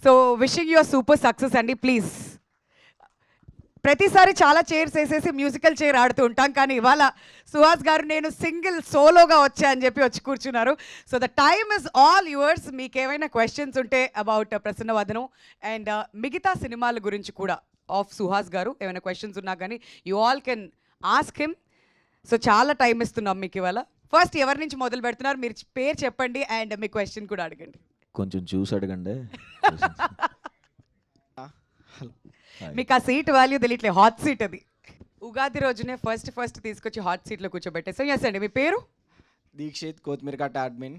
So wishing you're super success అండి. Please, ప్రతిసారి చాలా చైర్స్ వేసేసి మ్యూజికల్ చైర్ ఆడుతూ ఉంటాం, కానీ ఇవాళ సుహాస్ గారు నేను సింగిల్ సోలోగా వచ్చా అని చెప్పి వచ్చి కూర్చున్నారు. So the time is all yours. మీకు ఏమైనా క్వశ్చన్స్ ఉంటే అబౌట్ ప్రసన్నవదనం అండ్ మిగతా సినిమాల గురించి కూడా ఆఫ్ సుహాస్ గారు ఏమైనా క్వశ్చన్స్ ఉన్నా కానీ you all can ask him. So చాలా టైం ఇస్తున్నాం మీకు ఇవాళ. ఫస్ట్ ఎవరి నుంచి మొదలు పెడుతున్నారు? మీరు పేరు చెప్పండి అండ్ మీ క్వశ్చన్ కూడా అడగండి. కొంచెం చూసి అడగండి. మీకు ఆ సీట్ వాల్యూ తెలియట్లే, హాట్ సీట్ అది. ఉగాది రోజునే ఫస్ట్ తీసుకొచ్చి హాట్ సీట్లో కూర్చోబెట్టేసాం. ఎస్ అండి, మీ పేరు? దీక్షిత్, కొత్తిమీర కట్ట అడ్మిన్.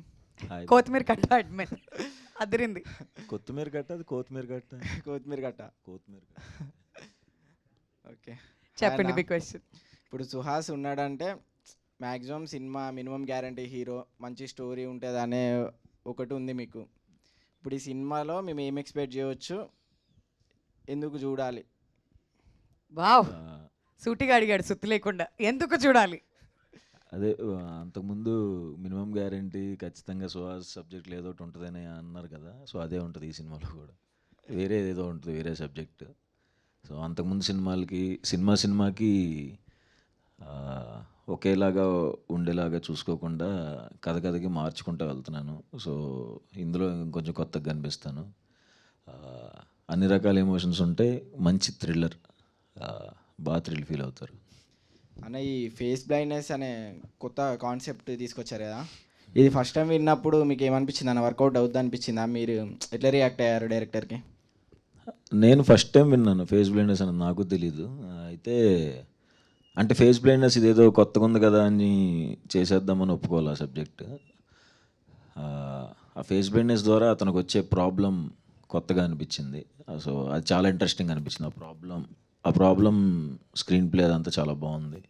కొత్తిమీర కట్ట అడ్మిన్. అదిరింది. కొత్తిమీర కట్ట, అది కొత్తిమీర కట్ట. కొత్తిమీర కట్ట. ఓకే, చెప్పండి మీ క్వశ్చన్. ఇప్పుడు సుహాస్ ఉన్నాడంటే maximum cinema minimum guarantee hero, మంచి స్టోరీ ఉంటుంది అనే ఒకటి ఉంది మీకు. ఇప్పుడు ఈ సినిమాలో మేము ఏం ఎక్స్పెక్ట్ చేయవచ్చు, ఎందుకు చూడాలి? వావ్, సూటిగా అడిగాడు సుత్తి లేకుండా. ఎందుకు చూడాలి? అదే అంతకుముందు మినిమం గ్యారంటీ ఖచ్చితంగా సుహాస్ సబ్జెక్ట్ ఏదో ఒకటి ఉంటుందని అన్నారు కదా. సో అదే ఉంటుంది ఈ సినిమాలో కూడా. వేరే ఏదో ఉంటుంది, వేరే సబ్జెక్ట్. సో అంతకుముందు సినిమాకి ఒకేలాగా ఉండేలాగా చూసుకోకుండా కథకి మార్చుకుంటూ వెళ్తున్నాను. సో ఇందులో ఇంకొంచెం కొత్తగా కనిపిస్తాను. అన్ని రకాల ఎమోషన్స్ ఉంటాయి. మంచి థ్రిల్లర్, బాగా థ్రిల్ ఫీల్ అవుతారు. అన్న, ఈ ఫేస్ బ్లైండ్నెస్ అనే కొత్త కాన్సెప్ట్ తీసుకొచ్చారు కదా, ఇది ఫస్ట్ టైం విన్నప్పుడు మీకు ఏమనిపించింది అన్న? వర్కౌట్ అవుద్ది అనిపించిందా? మీరు ఎట్లా రియాక్ట్ అయ్యారు డైరెక్టర్కి? నేను ఫస్ట్ టైం విన్నాను ఫేస్ బ్లైండ్నెస్ అని, నాకు తెలీదు. అయితే అంటే ఫేస్ బ్లైండ్నెస్ ఇదేదో కొత్తగా ఉంది కదా అని చేసేద్దామని ఒప్పుకోవాలి ఆ సబ్జెక్ట్. ఆ ఫేస్ బ్లైండ్నెస్ ద్వారా అతనికి వచ్చే ప్రాబ్లం కొత్తగా అనిపించింది. సో అది చాలా ఇంట్రెస్టింగ్ అనిపించింది. ఆ ప్రాబ్లం స్క్రీన్ ప్లే అదంతా చాలా బాగుంది.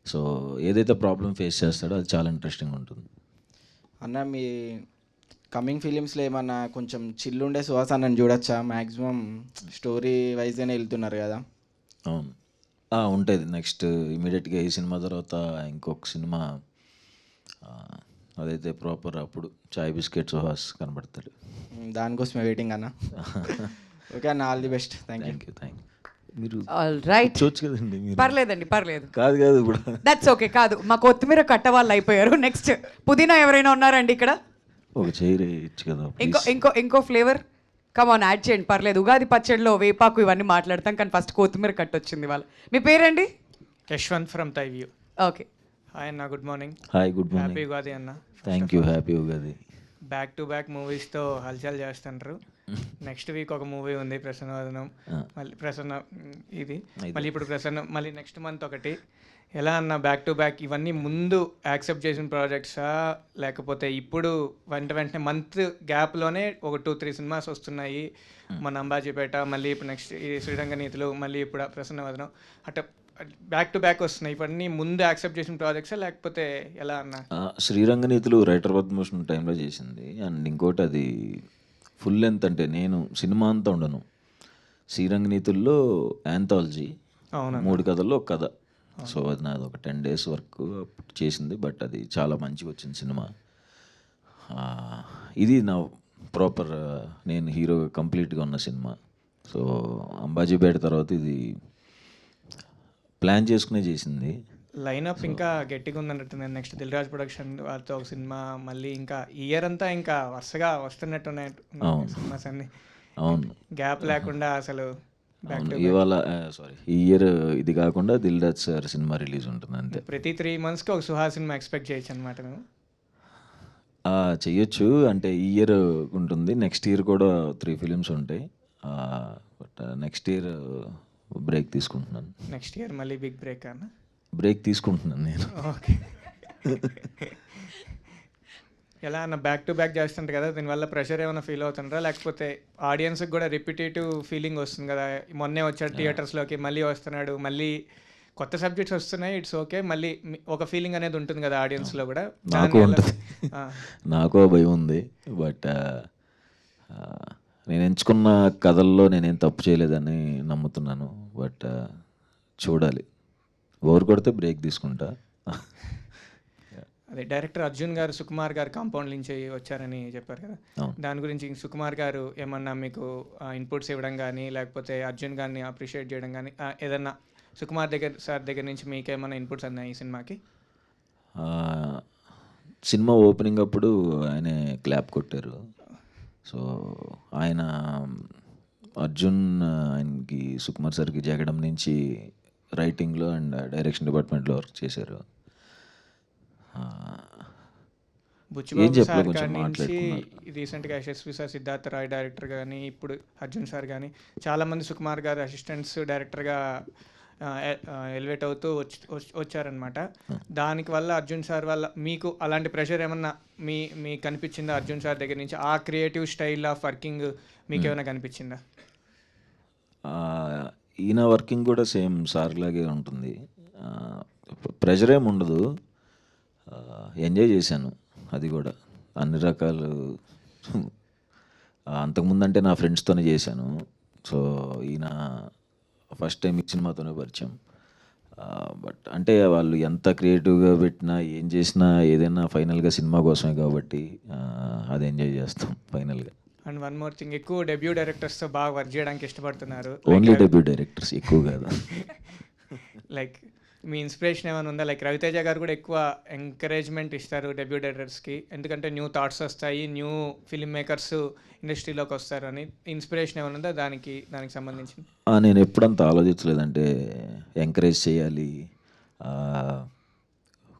సో ఏదైతే ప్రాబ్లం ఫేస్ చేస్తాడో అది చాలా ఇంట్రెస్టింగ్ ఉంటుంది. అన్న, మీ కమింగ్ ఫిలిమ్స్లో ఏమన్నా కొంచెం చిల్లుండే సుహాస్ అన్నని చూడొచ్చా? మ్యాక్సిమం స్టోరీ వైజ్గానే వెళ్తున్నారు కదా. అవును, ఉంటుంది. నెక్స్ట్ ఇమీడియట్గా ఈ సినిమా తర్వాత ఇంకొక సినిమా, అదైతే ప్రాపర్ అప్పుడు చాయ్ బిస్కెట్ సుహాస్ కనబడతాడు. దానికోసమే వెయిటింగ్ అన్న. ఓకే అన్న, all the best. Thank you. మీరు రైట్, చూడొచ్చు కదండి మీరు. పర్లేదండి, పర్లేదు. కాదు ఇప్పుడు దట్స్ ఓకే. కాదు, మా కొత్తిమీర కట్ట వాళ్ళు అయిపోయారు. నెక్స్ట్ పుదీనా ఎవరైనా ఉన్నారండి ఇక్కడ? ఒక చైర్ ఇచ్చు కదా. ఇంకో ఫ్లేవర్ కమాన్ యాడ్ చేయండి, పర్లేదు. ఉగాది పచ్చడిలో వేపాకు ఇవన్నీ మాట్లాడతాం, కానీ ఫస్ట్ కొత్తిమీర కట్ట వచ్చింది వాళ్ళ. మీ పేరండి? యశ్వంత్ ఫ్రమ్ తైవ్యూ. ఓకే. హాయ్ అన్న, good morning. Hi, good happy morning. Ugadi అన్న. Thank you, happy Ugadi. Back to back మూవీస్తో హల్చల్ చేస్తుంటారు. నెక్స్ట్ వీక్ ఒక మూవీ ఉంది ప్రసన్నవదనం, మళ్ళీ మళ్ళీ ఇప్పుడు మళ్ళీ నెక్స్ట్ మంత్ ఒకటి. ఎలా అన్న బ్యాక్ టు బ్యాక్ ఇవన్నీ ముందు యాక్సెప్ట్ చేసిన ప్రాజెక్ట్సా, లేకపోతే ఇప్పుడు వెంటనే మంత్ గ్యాప్లోనే ఒక 2-3 సినిమాస్ వస్తున్నాయి? మన అంబాజీపేట, మళ్ళీ ఇప్పుడు నెక్స్ట్ ఈ శ్రీరంగనీతులు, మళ్ళీ ఇప్పుడు ప్రసన్నవదనం, అట్లా బ్యాక్ టు బ్యాక్ వస్తున్నాయి. ఇవన్నీ ముందు యాక్సెప్ట్ చేసిన ప్రాజెక్ట్సా లేకపోతే ఎలా అన్న? శ్రీరంగనీతులు రైటర్ పద్మభూషణ్ టైంలో చేసింది. అండ్ ఇంకోటి అది ఫుల్ లెంత్, అంటే నేను సినిమా అంతా ఉండను. శ్రీరంగనీతుల్లో యాంథాలజీ, 3 కథల్లో ఒక కథ. సో అది నాది ఒక 10 days వర్క్ చేసింది. బట్ అది చాలా మంచిగా వచ్చింది సినిమా. ఇది నా ప్రాపర్ నేను హీరో కంప్లీట్గా ఉన్న సినిమా. సో అంబాజీపేట తర్వాత ఇది ప్లాన్ చేసుకునే చేసింది. లైనప్ ఇంకా గట్టిగా ఉందన్నట్టు. నేను నెక్స్ట్ దిల్ రాజు ప్రొడక్షన్ వారితో ఒక సినిమా, మళ్ళీ ఇంకా ఇయర్ అంతా ఇంకా వరుసగా వస్తున్నట్టున్నాయి సినిమాస్ అన్ని. అవును, గ్యాప్ లేకుండా అసలు. ఇవాళ ఈ ఇయర్ ఇది కాకుండా Dil Raju sir cinema release ఉంటుంది అంతే. ప్రతి 3 monthsకి ఒక సుహాస్ సినిమా ఎక్స్పెక్ట్ చేయొచ్చు అనమాట మేము? చెయ్యొచ్చు. అంటే ఈ ఇయర్ ఉంటుంది, నెక్స్ట్ ఇయర్ కూడా 3 films ఉంటాయి. బట్ నెక్స్ట్ ఇయర్ బ్రేక్ తీసుకుంటున్నాను. నెక్స్ట్ ఇయర్ మళ్ళీ బిగ్ బ్రేక్ అన్న? బ్రేక్ తీసుకుంటున్నాను నేను. ఓకే. ఎలా అన్న బ్యాక్ టు బ్యాక్ చేస్తుంటారు కదా, దీనివల్ల ప్రెషర్ ఏమైనా ఫీల్ అవుతుంటారా? లేకపోతే ఆడియన్స్కి కూడా రిపిటేటివ్ ఫీలింగ్ వస్తుంది కదా, మొన్నే వచ్చాడు థియేటర్స్లోకి, మళ్ళీ వస్తున్నాడు, మళ్ళీ కొత్త సబ్జెక్ట్స్ వస్తున్నాయి, ఇట్స్ ఓకే, మళ్ళీ ఒక ఫీలింగ్ అనేది ఉంటుంది కదా ఆడియన్స్లో కూడా? నాకు ఉంటుంది, నాకు భయం ఉంది. బట్ నేను ఎంచుకున్న కథల్లో నేనేం తప్పు చేయలేదని నమ్ముతున్నాను. బట్ చూడాలి, ఓవర్ కొడితే బ్రేక్ తీసుకుంటా. అదే డైరెక్టర్ అర్జున్ గారు సుకుమార్ గారు కాంపౌండ్ నుంచి వచ్చారని చెప్పారు కదా, అవును. దాని గురించి సుకుమార్ గారు ఏమన్నా మీకు ఇన్పుట్స్ ఇవ్వడం కానీ లేకపోతే అర్జున్ గారిని అప్రిషియేట్ చేయడం కానీ ఏదన్నా సుకుమార్ సార్ దగ్గర నుంచి మీకు ఏమన్నా ఇన్పుట్స్ అన్నాయి ఈ సినిమాకి? సినిమా ఓపెనింగ్ అప్పుడు ఆయనే క్లాప్ కొట్టారు. సో ఆయన అర్జున్ ఆయనకి సుకుమార్ సార్కి జగడం నుంచి రైటింగ్లో అండ్ డైరెక్షన్ డిపార్ట్మెంట్లో వర్క్ చేశారు. ఏం బుచ్చిబాబు చెప్పలేదు, సార్ కొంచెం కాడి నుంచి మాట్లాడుకున్నారు. రీసెంట్గా యశస్వి సార్, సిద్ధార్థ రాయ్ డైరెక్టర్ కానీ ఇప్పుడు అర్జున్ సార్ కానీ చాలామంది సుకుమార్ గారు అసిస్టెంట్స్ డైరెక్టర్గా ఎలివేట్ అవుతూ వచ్చారనమాట. దానికి వల్ల అర్జున్ సార్ వల్ల మీకు అలాంటి ప్రెషర్ ఏమన్నా మీకు కనిపించిందా అర్జున్ సార్ దగ్గర నుంచి? ఆ క్రియేటివ్ స్టైల్ ఆఫ్ వర్కింగ్ మీకు ఏమైనా కనిపించిందా? ఈయన వర్కింగ్ కూడా సేమ్ సార్ లాగే ఉంటుంది. ప్రెషర్ ఏమి ఉండదు, ఎంజాయ్ చేశాను. అది కూడా అన్ని రకాలు. అంతకుముందు అంటే నా ఫ్రెండ్స్తోనే చేశాను. సో ఈయన ఫస్ట్ టైం ఈ సినిమాతోనే పరిచయం. బట్ అంటే వాళ్ళు ఎంత క్రియేటివ్గా పెట్టినా ఏం చేసినా ఏదైనా ఫైనల్గా సినిమా కోసమే కాబట్టి అది ఎంజాయ్ చేస్తాం ఫైనల్గా. అండ్ వన్ మోర్ థింగ్, ఎక్కువ డెబ్యూ డైరెక్టర్స్తో బాగా వర్క్ చేయడానికి ఇష్టపడుతున్నారు. ఓన్లీ డెబ్యూ డైరెక్టర్స్, ఎక్కువ కాదు. లైక్ మీ ఇన్స్పిరేషన్ ఏమైనా ఉందా? లైక్ రవితేజ గారు కూడా ఎక్కువ ఎంకరేజ్మెంట్ ఇస్తారు డెబ్యూ డైరెక్టర్స్కి, ఎందుకంటే న్యూ థాట్స్ వస్తాయి, న్యూ ఫిల్మ్ మేకర్స్ ఇండస్ట్రీలోకి వస్తారు అని. ఇన్స్పిరేషన్ ఏమైనా ఉందా దానికి సంబంధించి? నేను ఎప్పుడంత ఆలోచించలేదంటే ఎంకరేజ్ చేయాలి,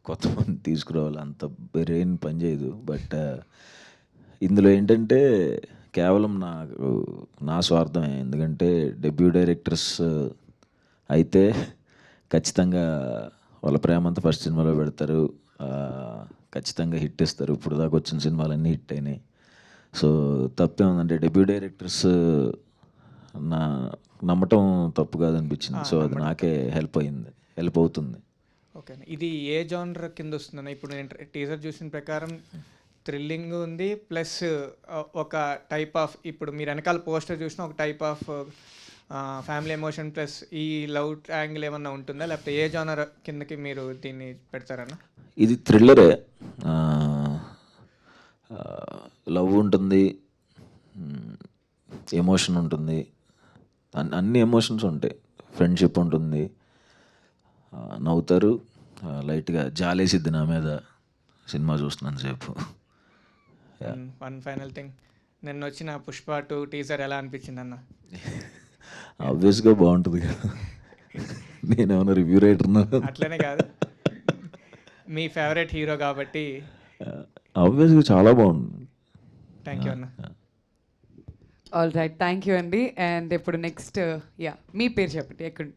కొత్త మంది తీసుకురావాలి, అంత బ్రెయిన్ పనిచేయదు. బట్ ఇందులో ఏంటంటే కేవలం నా స్వార్థమే. ఎందుకంటే డెబ్యూ డైరెక్టర్స్ అయితే ఖచ్చితంగా వాళ్ళ ప్రేమ అంతా ఫస్ట్ సినిమాలో పెడతారు, ఖచ్చితంగా హిట్ ఇస్తారు. ఇప్పుడు దాకా వచ్చిన సినిమాలన్నీ హిట్ అయినాయి. సో తప్పే ఉందంటే డెబ్యూ డైరెక్టర్స్ నమ్మటం తప్పు కాదనిపించింది. సో అది నాకే హెల్ప్ అవుతుంది. ఓకే, ఇది ఏ జానర్ కింద వస్తుందన్న? ఇప్పుడు నేను టీజర్ చూసిన ప్రకారం థ్రిల్లింగ్ ఉంది, ప్లస్ ఒక టైప్ ఆఫ్, ఇప్పుడు మీరు వెనకాల పోస్టర్ చూసిన ఒక type of family emotion plus ఈ లవ్ యాంగిల్ ఏమన్నా ఉంటుందా, లేకపోతే ఏ జానర్ కిందకి మీరు దీన్ని పెడతారన్న? ఇది థ్రిల్లరే. లవ్ ఉంటుంది, ఎమోషన్ ఉంటుంది, అన్ని ఎమోషన్స్ ఉంటాయి. ఫ్రెండ్షిప్ ఉంటుంది, నవ్వుతారు, లైట్గా జాలేసిద్ది నా మీద సినిమా చూస్తున్నంతసేపు. వన్ ఫైనల్ థింగ్, నిన్న వచ్చిన పుష్ప 2 టీజర్ ఎలా అనిపించింది అన్న? ఆబ్వియస్గా బాగుంటుంది కదా, నేనేమన్నా రివ్యూ రైటర్నా? అట్లనే కాదు, మీ ఫేవరెట్ హీరో కాబట్టి. ఆబ్వియస్గా చాలా బాగుంది. థ్యాంక్ యూ అన్న. ఆల్ రైట్, థ్యాంక్ యూ అండి. అండ్ ఇప్పుడు నెక్స్ట్ మీ పేరు చెప్పండి, ఎక్కడ?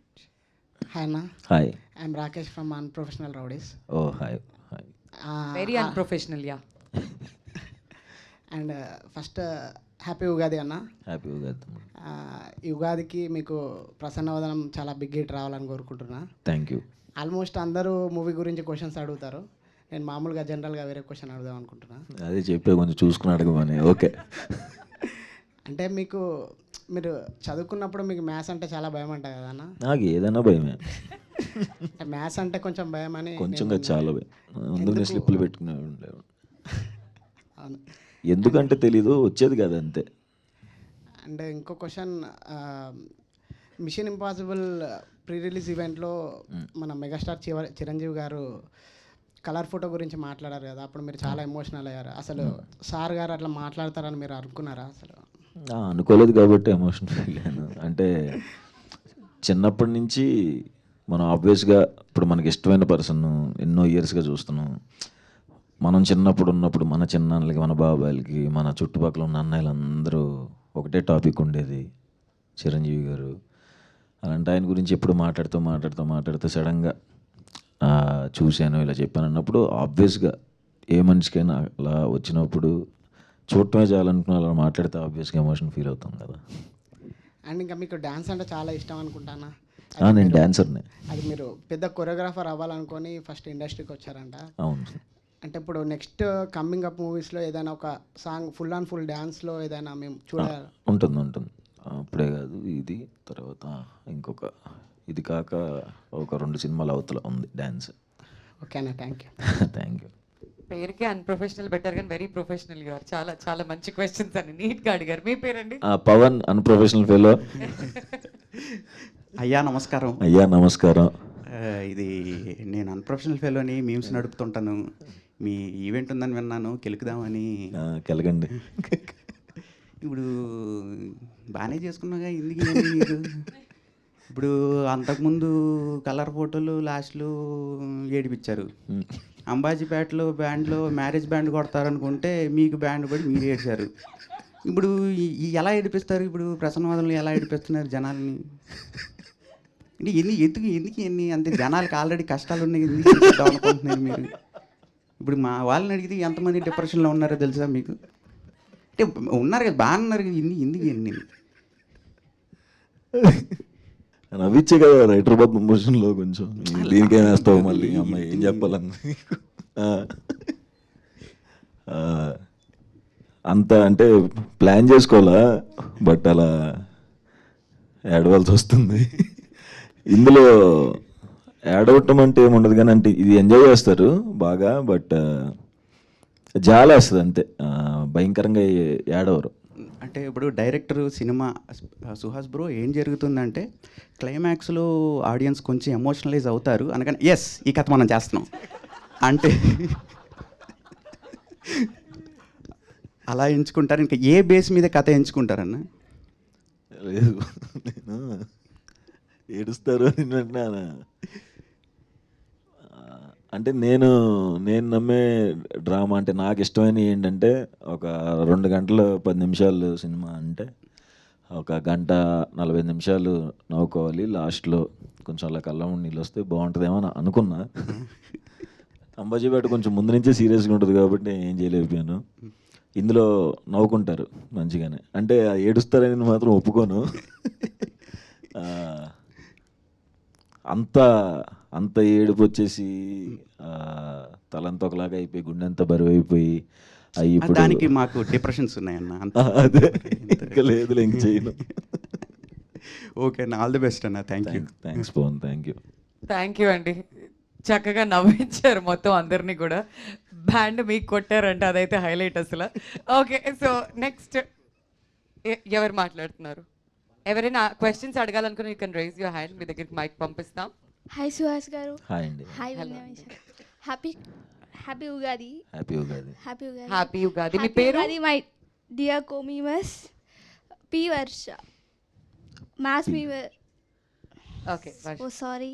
హాయ్ అన్న, hi. I'm Rakesh from unprofessional rowdies. Oh hi. Very unprofessional. And first happy Ugadi అన్న. హ్యాపీ ఉగాది. ఈ ఉగాదికి మీకు ప్రసన్నవదనం చాలా బిగ్ హిట్ రావాలని కోరుకుంటున్నా. Thank you. ఆల్మోస్ట్ అందరూ మూవీ గురించి క్వశ్చన్స్ అడుగుతారు, నేను మామూలుగా జనరల్గా వేరే క్వశ్చన్ అడుగుదాం అనుకుంటున్నా. అదే చెప్పే, కొంచెం చూసుకుని అడగమని. ఓకే. అంటే మీరు చదువుకున్నప్పుడు మీకు మ్యాథ్స్ అంటే చాలా భయం అంట కదా అన్న? నాకు ఏదైనా భయమే. మ్యాథ్స్ అంటే కొంచెం భయం అని కొంచెం చాలా భయం. ముందుగా స్లిప్పులు పెట్టుకునే ఉండేవాడు. అవును. ఎందుకంటే తెలీదు, వచ్చేది కదా అంతే. అండ్ ఇంకో question, mission impossible pre release ఈవెంట్లో మన మెగాస్టార్ చిరంజీవి గారు కలర్ ఫోటో గురించి మాట్లాడారు కదా, అప్పుడు మీరు చాలా ఎమోషనల్ అయ్యారు. అసలు సార్ గారు అట్లా మాట్లాడతారని మీరు అనుకున్నారా అసలు? అనుకోలేదు కాబట్టి ఎమోషన్ ఫీల్ అయ్యాను. అంటే చిన్నప్పటి నుంచి మనం ఆబ్వియస్గా ఇప్పుడు మనకి ఇష్టమైన పర్సన్ ఎన్నో ఇయర్స్గా చూస్తున్నాం. మనం చిన్నప్పుడు ఉన్నప్పుడు మన చిన్నాన్నలకి, మన బాబాయిలకి, మన చుట్టుపక్కల ఉన్న అన్నయ్యలందరూ ఒకటే టాపిక్ ఉండేది, చిరంజీవి గారు. అలాంటి ఆయన గురించి ఎప్పుడు మాట్లాడుతూ సడన్గా చూశాను, ఇలా చెప్పాను అన్నప్పుడు ఆబ్వియస్గా ఏ మనిషికైనా అలా వచ్చినప్పుడు చూడటమే చాలనుకున్న అలా మాట్లాడితే ఆబ్వియస్గా ఎమోషన్ ఫీల్ అవుతాం కదా. అండ్ ఇంకా మీకు డ్యాన్స్ అంటే చాలా ఇష్టం అనుకుంటానా? నేను డ్యాన్సర్నే. అది మీరు పెద్ద కొరియోగ్రాఫర్ అవ్వాలనుకొని ఫస్ట్ ఇండస్ట్రీకి వచ్చారంట. అవును. అంటే ఇప్పుడు నెక్స్ట్ కమింగ్ అప్ మూవీస్లో ఏదైనా ఒక సాంగ్ ఫుల్ డ్యాన్స్లో ఏదైనా మేము చూడాలి? ఉంటుంది. అప్పుడే కాదు, ఇది తర్వాత ఇంకొక, ఇది కాక ఒక 2 సినిమాల అవతల ఉంది డ్యాన్స్. ఓకేనా, థ్యాంక్ యూ. Thank you. పేరుకే అన్ప్రొఫెషనల్ బెటర్ కానీ వెరీ ప్రొఫెషనల్ గా చాలా చాలా మంచి క్వశ్చన్స్ అని నీట్ గా అడిగారు. మీ పేరండి? Pavan unprofessional fellow. అయ్యా నమస్కారం. అయ్యా నమస్కారం. ఇది నేను అన్ప్రొఫెషనల్ ఫెలోని మీమ్స్ నడుపుతుంటాను. మీ ఈవెంట్ ఉందని విన్నాను, కెలుకుదామని. కెలగండి. ఇప్పుడు బాగానే చేసుకున్నాగా, ఎందుకు మీరు ఇప్పుడు అంతకుముందు కలర్ ఫోటోలు లాస్ట్లో ఏడిపించారు. అంబాజీపేటలో బ్యాండ్లో మ్యారేజ్ బ్యాండ్ కొడతారనుకుంటే మీకు బ్యాండ్ పడి మీరు ఏడ్చారు. ఇప్పుడు ఎలా ఏడిపిస్తారు? ఇప్పుడు ప్రసన్నవాదంలో ఎలా ఏడిపిస్తున్నారు జనాల్ని? అంటే ఎందుకు అంతే జనాలకి ఆల్రెడీ కష్టాలు ఉన్నాయి, ఎందుకు ఏడిపిద్దాం అనుకుంటున్నారు మీరు? ఇప్పుడు మా వాళ్ళని అడిగితే ఎంతమంది డిప్రెషన్లో ఉన్నారో తెలుసా మీకు? అంటే ఉన్నారు కదా, బాగా ఉన్నారు కదా, ఎందుకు నవ్విచ్చే కదా రైటర్ పద్మభూషణ్లో కొంచెం. దీనికేం వేస్తావు మళ్ళీ అమ్మాయి, ఏం చెప్పాలని. అంత అంటే ప్లాన్ చేసుకోవాలా, బట్ అలా ఏడవలసి వస్తుంది. ఇందులో ఏడవటం అంటే ఏముండదు కానీ, అంటే ఇది ఎంజాయ్ చేస్తారు బాగా, బట్ జాలేస్తుంది అంతే. భయంకరంగా ఏడవరు. అంటే ఇప్పుడు డైరెక్టర్ సినిమా సుహాస్ బ్రో ఏం జరుగుతుందంటే క్లైమాక్స్లో ఆడియన్స్ కొంచెం ఎమోషనలైజ్ అవుతారు అనగానే ఎస్ ఈ కథ మనం చేస్తున్నాం అంటే అలా ఎంచుకుంటారు. ఇంకా ఏ బేస్ మీద కథ ఎంచుకుంటారన్న? లేదు, నేను ఏడుస్తారు అని వింటున్నాను. అంటే నేను నమ్మే డ్రామా అంటే నాకు ఇష్టమైన ఏంటంటే, ఒక 2 గంటలు 10 నిమిషాలు సినిమా అంటే 1 గంట 45 నిమిషాలు నవ్వుకోవాలి, లాస్ట్లో కొంచెం అలా కళ్ళ నీళ్ళు వస్తే బాగుంటుందేమో అని అనుకున్నా. అంబాజీపేట కొంచెం ముందు నుంచే సీరియస్గా ఉంటుంది కాబట్టి నేను ఏం చేయలేకపోయాను. ఇందులో నవ్వుకుంటారు మంచిగానే, అంటే ఏడుస్తారని మాత్రం ఒప్పుకోను. అంత ఏడుపు వచ్చేసి తలంతా ఒకలాగా అయిపోయి, గుండెంతా బరువు అయిపోయి ఇప్పుడు దానికి మాకు డిప్రెషన్స్ ఉన్నాయన్న. అదే ఇంకా లేదు, ఇంక చేయను. ఓకే అన్న, ఆల్ ది బెస్ట్ అన్న. థ్యాంక్స్ పవన్, థ్యాంక్ యూ అండి. చక్కగా నవ్వించారు మొత్తం అందరినీ కూడా. బ్యాండ్ మీకు కొట్టారంటే అదైతే హైలైట్ అసలు. ఓకే, సో నెక్స్ట్ ఎవరు మాట్లాడుతున్నారు? ఎవరైనా క్వశ్చన్స్ అడగాలనుకుని you can raise your hand, మీ దగ్గరికి మైక్ పంపిస్తాం. హాయ్ సుహాస్ గారు. హాయ్ అండి. Hi happy Ugadi. Happy Ugadi. Happy Ugadi. మీ పేరు? మై డియర్ కోమీమస్ P Varsha mass memer. Okay, oh sorry,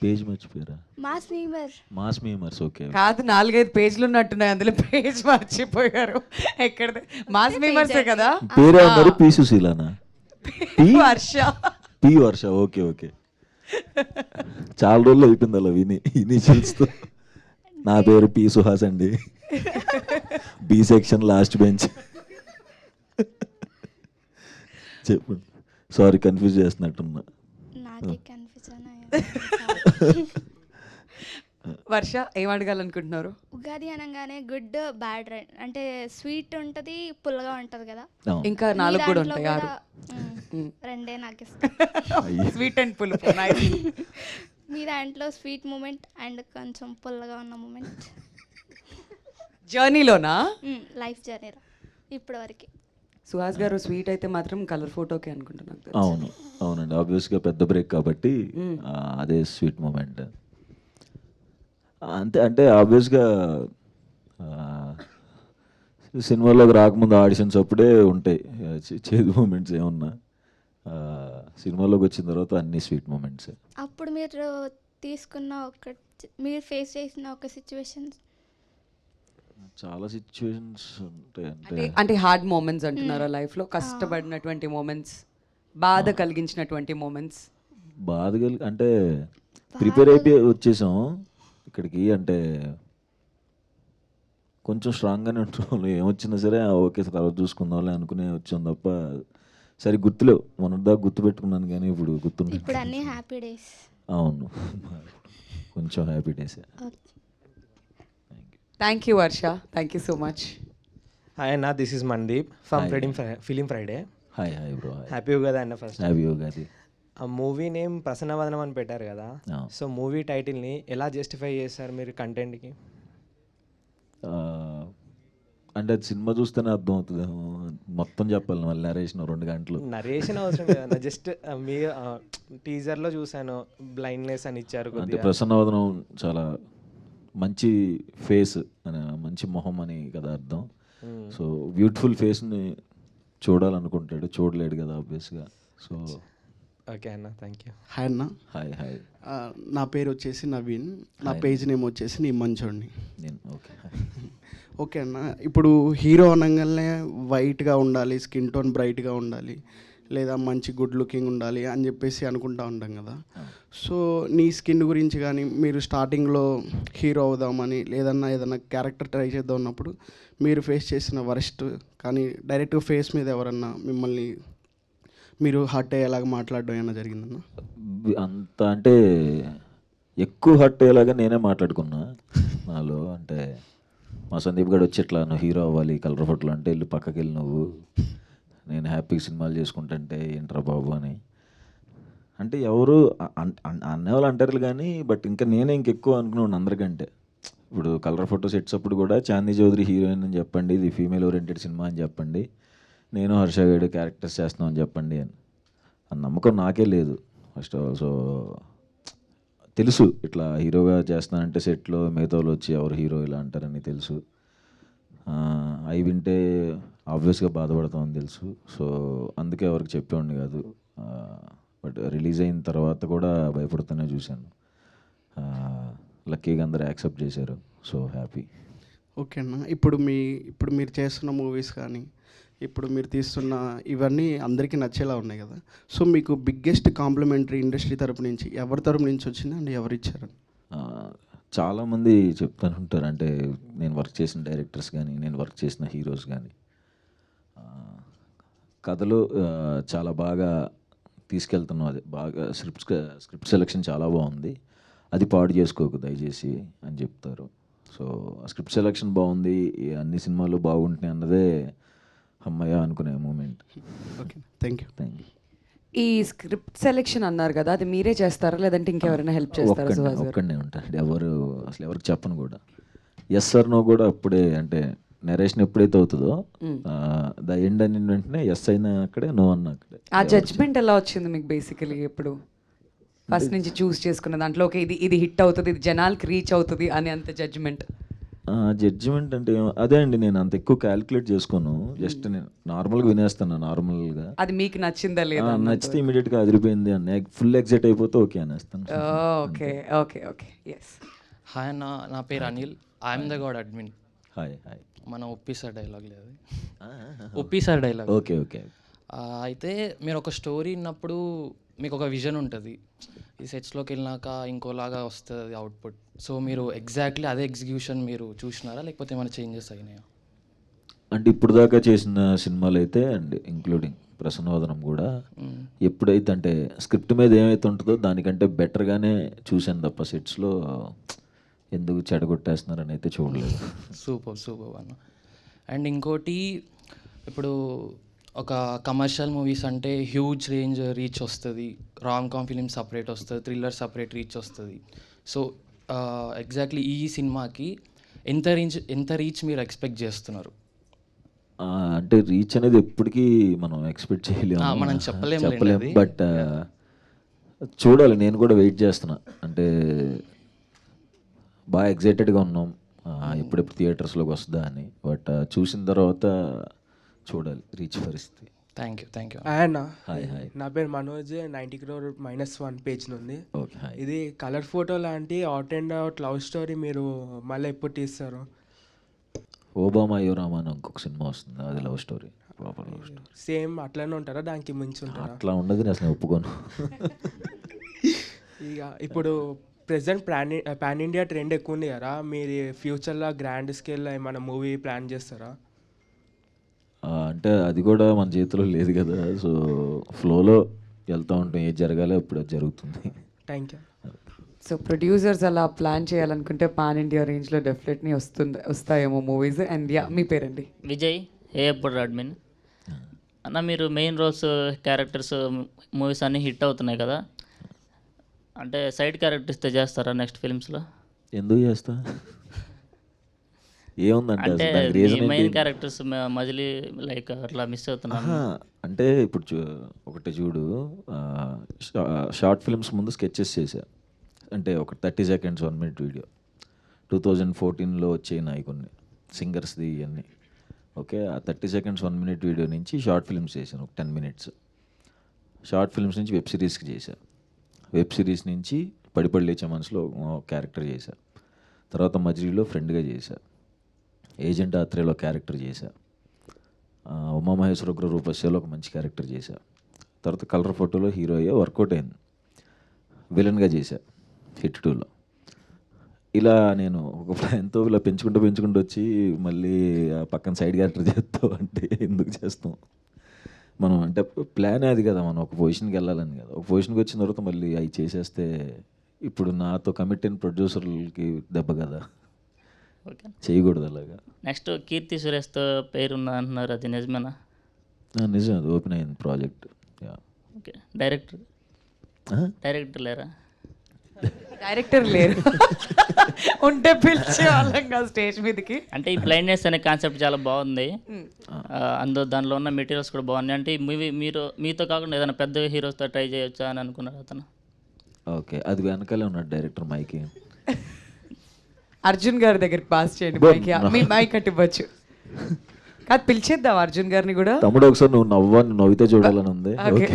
page మర్చిపోయారా? Mass memers. ఓకే, కాదు 4-5 పేజీలు ఉన్నట్టున్నాయి, అందులో పేజ్ మర్చిపోయారు. ఎక్కడ? మాస్ మీమర్సే కదా. పేరే ఉన్నారు. పి సుశీలానా? వర్ష. పి వర్ష. ఓకే ఓకే, చాలా రోజులు అయిపోయింది అలా విని ఇనిషియల్స్తో. నా పేరు పి సుహాస్ అండి, బి సెక్షన్ లాస్ట్ బెంచ్. చెప్పు, సారీ కన్ఫ్యూజ్ చేస్తున్నట్టున్నా. వర్ష ఏం అడగాలనుకుంటున్నారు? ఉగాది అనగానే గుడ్ బ్యాడ్ అంటే స్వీట్ ఉంటుంది, పుల్లగా ఉంటుంది కదా. ఇంకా 4 కూడా ఉంటాయి, 6. రెండే నాకు ఇష్టం, స్వీట్ అండ్ పులుపు. మీ దాంట్లో స్వీట్ మూమెంట్ అండ్ కొంచెం పుల్లగా ఉన్న మూమెంట్ జర్నీలోనా? లైఫ్ జర్నీలో ఇప్పటి వరకు. సుహాస్ గారు స్వీట్ అయితే మాత్రం కలర్ ఫోటోకి అనుకుంటున్నాను. అవునండి, ఆబ్వియస్గా పెద్ద బ్రేక్ కాబట్టి అదే స్వీట్ మూమెంట్. అంతే, అంటే ఆబ్వియస్గా సినిమాలోకి రాకముందు ఆడిషన్స్ అప్పుడే ఉంటాయి చేదు మూమెంట్స్ ఏమన్నా. సినిమాలోకి వచ్చిన తర్వాత అన్ని స్వీట్ మూమెంట్స్. అప్పుడు మీరు తీసుకున్న మీరు ఫేస్ చేసిన ఒక సిచ్యువేషన్? చాలా సిచ్యువేషన్స్ ఉంటాయి. అంటే హార్డ్ మూమెంట్స్ అంటున్నారా లైఫ్లో? కష్టపడినటువంటి మూమెంట్స్, బాధ కలిగించినటువంటి మూమెంట్స్? అంటే ప్రిపేర్ అయిపోయి వచ్చేసాం ఇక్కడికి, అంటే కొంచెం స్ట్రాంగ్గానే ఉంటాం. ఏమొచ్చినా సరే ఓకే తర్వాత చూసుకుందాంలే అనుకునే వచ్చాం తప్ప సరే గుర్తులేవు. మొన్నటిదాకా గుర్తు పెట్టుకున్నాను కానీ ఇప్పుడు గుర్తున్నాయి. ఇప్పుడు అన్ని హ్యాపీ డేస్. అవును, కొంచెం happy days. Thank you Varsha, thank you so much. Hi అన్న, this is Mandeep from Film Friday. Hi bro. Happy Ugadi అన్న. First happy Ugadi. ఆ మూవీ నేమ్ ప్రసన్నవదనం అని పెట్టారు కదా, సో మూవీ టైటిల్ని ఎలా జస్టిఫై చేస్తారు మీరు కంటెంట్కి? అంటే అది సినిమా చూస్తేనే అర్థం అవుతుంది. మొత్తం చెప్పాలి మళ్ళీ నరేషన్ 2 గంటలు. నరేషన్ అవసరం లేదన్న, జస్ట్ మీ టీజర్లో చూశాను బ్లైండ్నెస్ అని ఇచ్చారు అంటే కొద్దిగా. ప్రసన్నవదనం చాలా మంచి ఫేస్ అని, మంచి మొహం అని కదా అర్థం. సో బ్యూటిఫుల్ ఫేస్ని చూడాలనుకుంటాడు, చూడలేడు కదా ఆబ్వియస్గా. సో ఓకే అన్న, థ్యాంక్ యూ. హాయ్ అన్న. Hi hi. నా పేరు వచ్చేసి నవీన్. నా పేజ్ నేమ్ వచ్చేసి నీ మంచోడిని. నేను ఓకే. ఓకే అన్న, ఇప్పుడు హీరో అనగానే వైట్గా ఉండాలి, స్కిన్ టోన్ బ్రైట్గా ఉండాలి, లేదా మంచి గుడ్ లుకింగ్ ఉండాలి అని చెప్పేసి అనుకుంటా ఉంటాం కదా. సో నీ స్కిన్ గురించి కానీ, మీరు స్టార్టింగ్లో హీరో అవుదామని లేదన్నా ఏదన్నా క్యారెక్టర్ ట్రై చేద్దాం ఉన్నప్పుడు మీరు ఫేస్ చేసిన వరస్ట్ కానీ డైరెక్ట్గా ఫేస్ మీద ఎవరన్నా మిమ్మల్ని మీరు హర్ట్ అయ్యేలాగా మాట్లాడడం ఏమైనా జరిగిందన్న? అంత అంటే ఎక్కువ హర్ట్ అయ్యేలాగా నేనే మాట్లాడుకున్నా నాలో. అంటే మా సందీప్ గడు వచ్చి ఇట్లా నువ్వు హీరో అవ్వాలి కలర్ ఫోటోలు అంటే వెళ్ళి పక్కకి వెళ్ళి నువ్వు, నేను హ్యాపీగా సినిమాలు చేసుకుంటుంటే ఏంట్రా బాబు అని. అంటే ఎవరు అనేవాళ్ళు అంటారు కానీ, బట్ ఇంకా నేనే ఇంకెక్కువ అనుకున్నాను అందరికంటే. ఇప్పుడు కలర్ ఫోటో సెట్స్ అప్పుడు కూడా చాందీ చౌదరి హీరోయిన్ అని చెప్పండి, ఇది ఫీమేల్ ఓరియంటెడ్ సినిమా అని చెప్పండి, నేను హర్ష గడు క్యారెక్టర్స్ చేస్తున్నాం అని చెప్పండి అని. ఆ నమ్మకం నాకే లేదు ఫస్ట్ ఆఫ్ ఆల్. సో తెలుసు ఇట్లా హీరోగా చేస్తున్నానంటే సెట్లో మిగతా వాళ్ళు వచ్చి ఎవరు హీరో ఇలా అంటారని తెలుసు. అవి వింటే ఆబ్వియస్గా బాధపడతామని తెలుసు. సో అందుకే ఎవరికి చెప్పేవాడిని కాదు. బట్ రిలీజ్ అయిన తర్వాత కూడా భయపడుతూనే చూశాను. లక్కీగా అందరూ యాక్సెప్ట్ చేశారు. So happy. ఓకే అన్న, ఇప్పుడు మీరు చేస్తున్న మూవీస్ కానీ ఇప్పుడు మీరు తీస్తున్న ఇవన్నీ అందరికీ నచ్చేలా ఉన్నాయి కదా. సో మీకు బిగ్గెస్ట్ కాంప్లిమెంటరీ ఇండస్ట్రీ తరపు నుంచి ఎవరి తరపు నుంచి వచ్చింది అండ్ ఎవరు ఇచ్చారు? చాలామంది చెప్తాను ఉంటారు, అంటే నేను వర్క్ చేసిన డైరెక్టర్స్ కానీ, నేను వర్క్ చేసిన హీరోస్ కానీ, కథలు చాలా బాగా తీసుకెళ్తున్నాం, అది బాగా స్క్రిప్ట్ సెలెక్షన్ చాలా బాగుంది, అది పాడు చేసుకోకు దయచేసి అని చెప్తారు. సో స్క్రిప్ట్ సెలెక్షన్ బాగుంది, అన్ని సినిమాలు బాగుంటున్నాయి అన్నదే అమ్మయ్య అనుకునే moment. Okay, thank you. Thank you. ఈ స్క్రిప్ట్ సెలెక్షన్ అన్నారు కదా, అది మీరే చేస్తారా లేదంటే ఇంకెవరైనా హెల్ప్ చేస్తారా? సుహాస్ గారు ఒక్కడనే ఉంటాడు, అసలు ఎవరికి చెప్పను కూడా. ఎస్ సార్ నో కూడా అప్పుడే, అంటే నరేషన్ ఎప్పుడైతే అవుతుందో ద ఎండ్ అని వెంటనే ఎస్ అయినా అక్కడే, నో అన్న అక్కడే. ఆ జడ్జ్మెంట్ ఎలా వచ్చింది మీకు బేసికలీ? ఎప్పుడు ఫస్ట్ నుంచి చూస్ చేసుకున్న దాంట్లో ఓకే ఇది హిట్ అవుతుంది, ఇది జనాలకి రీచ్ అవుతుంది అని అంత జడ్జ్మెంట్? జడ్జిమెంట్ అంటే అదే అండి, నేను అంత ఎక్కువ క్యాలిక్యులేట్ చేసుకోను, జస్ట్ నేను నార్మల్గా వినేస్తాను. నార్మల్గా అది మీకు నచ్చిందా లేదా? నచ్చితే ఇమీడియట్గా అదిరిపోయింది అన్న, ఫుల్ ఎగ్జైట్ అయిపోతే ఓకే అనేస్తాను. Okay okay okay yes. Hi అన్న, నా పేరు Anil. I'm the god admin. Hi hi. మన ఒప్పి సార్ డైలాగ్ లేదు, ఒప్పి సార్ డైలాగ్. Okay okay. అయితే మీరు ఒక స్టోరీ విన్నప్పుడు మీకు ఒక విజన్ ఉంటుంది, ఈ సెట్స్లోకి వెళ్ళినాక ఇంకోలాగా వస్తుంది అవుట్పుట్. సో మీరు ఎగ్జాక్ట్లీ అదే ఎగ్జిక్యూషన్ మీరు చూసినారా, లేకపోతే ఏమైనా చేంజెస్ అయినాయా? అంటే ఇప్పుడు దాకా చేసిన సినిమాలు అయితే అండ్ ఇంక్లూడింగ్ ప్రసన్నవదనం కూడా ఎప్పుడైతే అంటే స్క్రిప్ట్ మీద ఏమైతే ఉంటుందో దానికంటే బెటర్గానే చూశాను తప్ప సెట్స్లో ఎందుకు చెడగొట్టేస్తున్నారని అయితే చూడలేదు. సూపర్ అన్న. అండ్ ఇంకోటి, ఇప్పుడు ఒక కమర్షియల్ మూవీస్ అంటే హ్యూజ్ రేంజ్ రీచ్ వస్తుంది, రామ్ కామ్ ఫిలిం సపరేట్ వస్తుంది, థ్రిల్లర్ సపరేట్ రీచ్ వస్తుంది. సో ఎగ్జాక్ట్లీ ఈ సినిమాకి ఎంత రీచ్ మీరు ఎక్స్పెక్ట్ చేస్తున్నారు? అంటే రీచ్ అనేది ఎప్పటికీ మనం ఎక్స్పెక్ట్ చేయలేము, మనం చెప్పలేము. బట్ చూడాలి, నేను కూడా వెయిట్ చేస్తున్నా. అంటే బాగా ఎగ్జైటెడ్గా ఉన్నాం ఎప్పుడెప్పుడు థియేటర్స్లోకి వస్తుందా అని. బట్ చూసిన తర్వాత చూడాలి రీచ్ పరిస్థితి. Thank you. అన్న, హాయ్ హాయ్. నా పేరు మనోజ్. 90 crore -1 పేజ్ నుండి. Okay hi. ఇది కలర్ ఫోటో లాంటి out and out love story మీరు మళ్ళీ ఎప్పుడు తీస్తారు? ఓబామా యోరామా అని ఇంకొక సినిమా వస్తుంది, అది love story, proper love story. Same అట్లనే ఉంటారా, దానికి మించి ఉంటారా? అట్లా ఉండదు, నేను అసలు ఒప్పుకోను. ఇక ఇప్పుడు ప్రెసెంట్ పాన్ ఇండియా ట్రెండ్ ఎక్కువ ఉంది కదా, మీరు ఫ్యూచర్లో గ్రాండ్ స్కేల్లో ఏమైనా మూవీ ప్లాన్ చేస్తారా? అంటే అది కూడా మన చేతిలో లేదు కదా. సో ఫ్లోలో వెళ్తూ ఉంటాం, ఏది జరగాలో ఇప్పుడు అది జరుగుతుంది. Thank you. సో ప్రొడ్యూసర్స్ అలా ప్లాన్ చేయాలనుకుంటే పాన్ ఇండియా రేంజ్లో డెఫినెట్లీ వస్తాయేమో మూవీస్. అండ్ యా, మీ పేరండి? విజయ్, ఏఎప్పుడు అడ్మిన్. అన్న, మీరు మెయిన్ రోల్స్ క్యారెక్టర్స్ మూవీస్ అన్నీ హిట్ అవుతున్నాయి కదా, అంటే సైడ్ క్యారెక్టర్స్ చేస్తారా నెక్స్ట్ ఫిల్మ్స్లో? ఎందుకు చేస్తా? ఏముందంటే అంటే అసలు దానికి రీజన్ మెయిన్ ఏంటి క్యారెక్టర్స్ మజిలీ లైక్ అట్లా మిస్ అవుతున్నాను. అంటే ఇప్పుడు ఒకటి చూడు, షార్ట్ ఫిల్మ్స్ ముందు స్కెచెస్ చేశా, అంటే ఒక 30 seconds 1 minute వీడియో 2014లో వచ్చాయి కొన్ని సింగర్స్ది ఇవన్నీ. ఓకే, ఆ 30 seconds 1 minute వీడియో నుంచి షార్ట్ ఫిల్మ్స్ చేశాను ఒక 10 minutes. షార్ట్ ఫిల్మ్స్ నుంచి వెబ్ సిరీస్కి చేశా, వెబ్ సిరీస్ నుంచి పడిపడి లేచే మనసులో క్యారెక్టర్ చేశా, తర్వాత మజిలీలో ఫ్రెండ్గా చేశా, ఏజెంట్ ఆత్రేయలో క్యారెక్టర్ చేశా, ఉమామహేశ్వర ఉగ్ర రూపస్యలో ఒక మంచి క్యారెక్టర్ చేశా, తర్వాత కలర్ ఫోటోలో హీరో అయ్యే వర్కౌట్ అయింది, విలన్గా చేశా హిట్ 2లో. ఇలా నేను ఒక ప్లాన్తో ఇలా పెంచుకుంటూ వచ్చి మళ్ళీ ఆ పక్కన సైడ్ క్యారెక్టర్ చేస్తావు అంటే ఎందుకు చేస్తాం మనం, అంటే ప్లానే అది కదా, మనం ఒక పొజిషన్కి వెళ్ళాలని కదా. ఒక పొజిషన్కి వచ్చిన తర్వాత మళ్ళీ అవి చేసేస్తే ఇప్పుడు నాతో కమిట్ అయిన ప్రొడ్యూసర్లకి దెబ్బ కదా, ఓకే, చేయకూడదు అలాగా. నెక్స్ట్ కీర్తి సురేష్తో పేరున్నా అంటున్నారు, అది నిజమేనా? నిజం, అది ఓపెన్ అయింది ప్రాజెక్ట్. ఓకే, డైరెక్టర్ లేరా? డైరెక్టర్ లేరు, ఉంటే పిలిచే వాళ్ళం కాదు స్టేజ్ మీదకి. అంటే ఈ బ్లైండ్నెస్ అనే కాన్సెప్ట్ చాలా బాగుంది, దానిలో ఉన్న మెటీరియల్స్ కూడా బాగున్నాయి. అంటే ఈ మూవీ మీతో కాకుండా ఏదైనా పెద్ద హీరోస్తో ట్రై చేయొచ్చా అని అనుకున్నారు అతను? ఓకే, అది వెనకాలే ఉన్నాడు డైరెక్టర్ మైకి. అర్జున్ గారి దగ్గరికి పాస్ చేయండి మైక్, మీ మైక్ కట్టి ఇవ్వచ్చు కాదు, పిలిచేద్దాం అర్జున్ గారిని కూడా. తమ్ముడు ఒకసారి నువ్వు నవ్వితే చూడాలని ఉంది. Okay,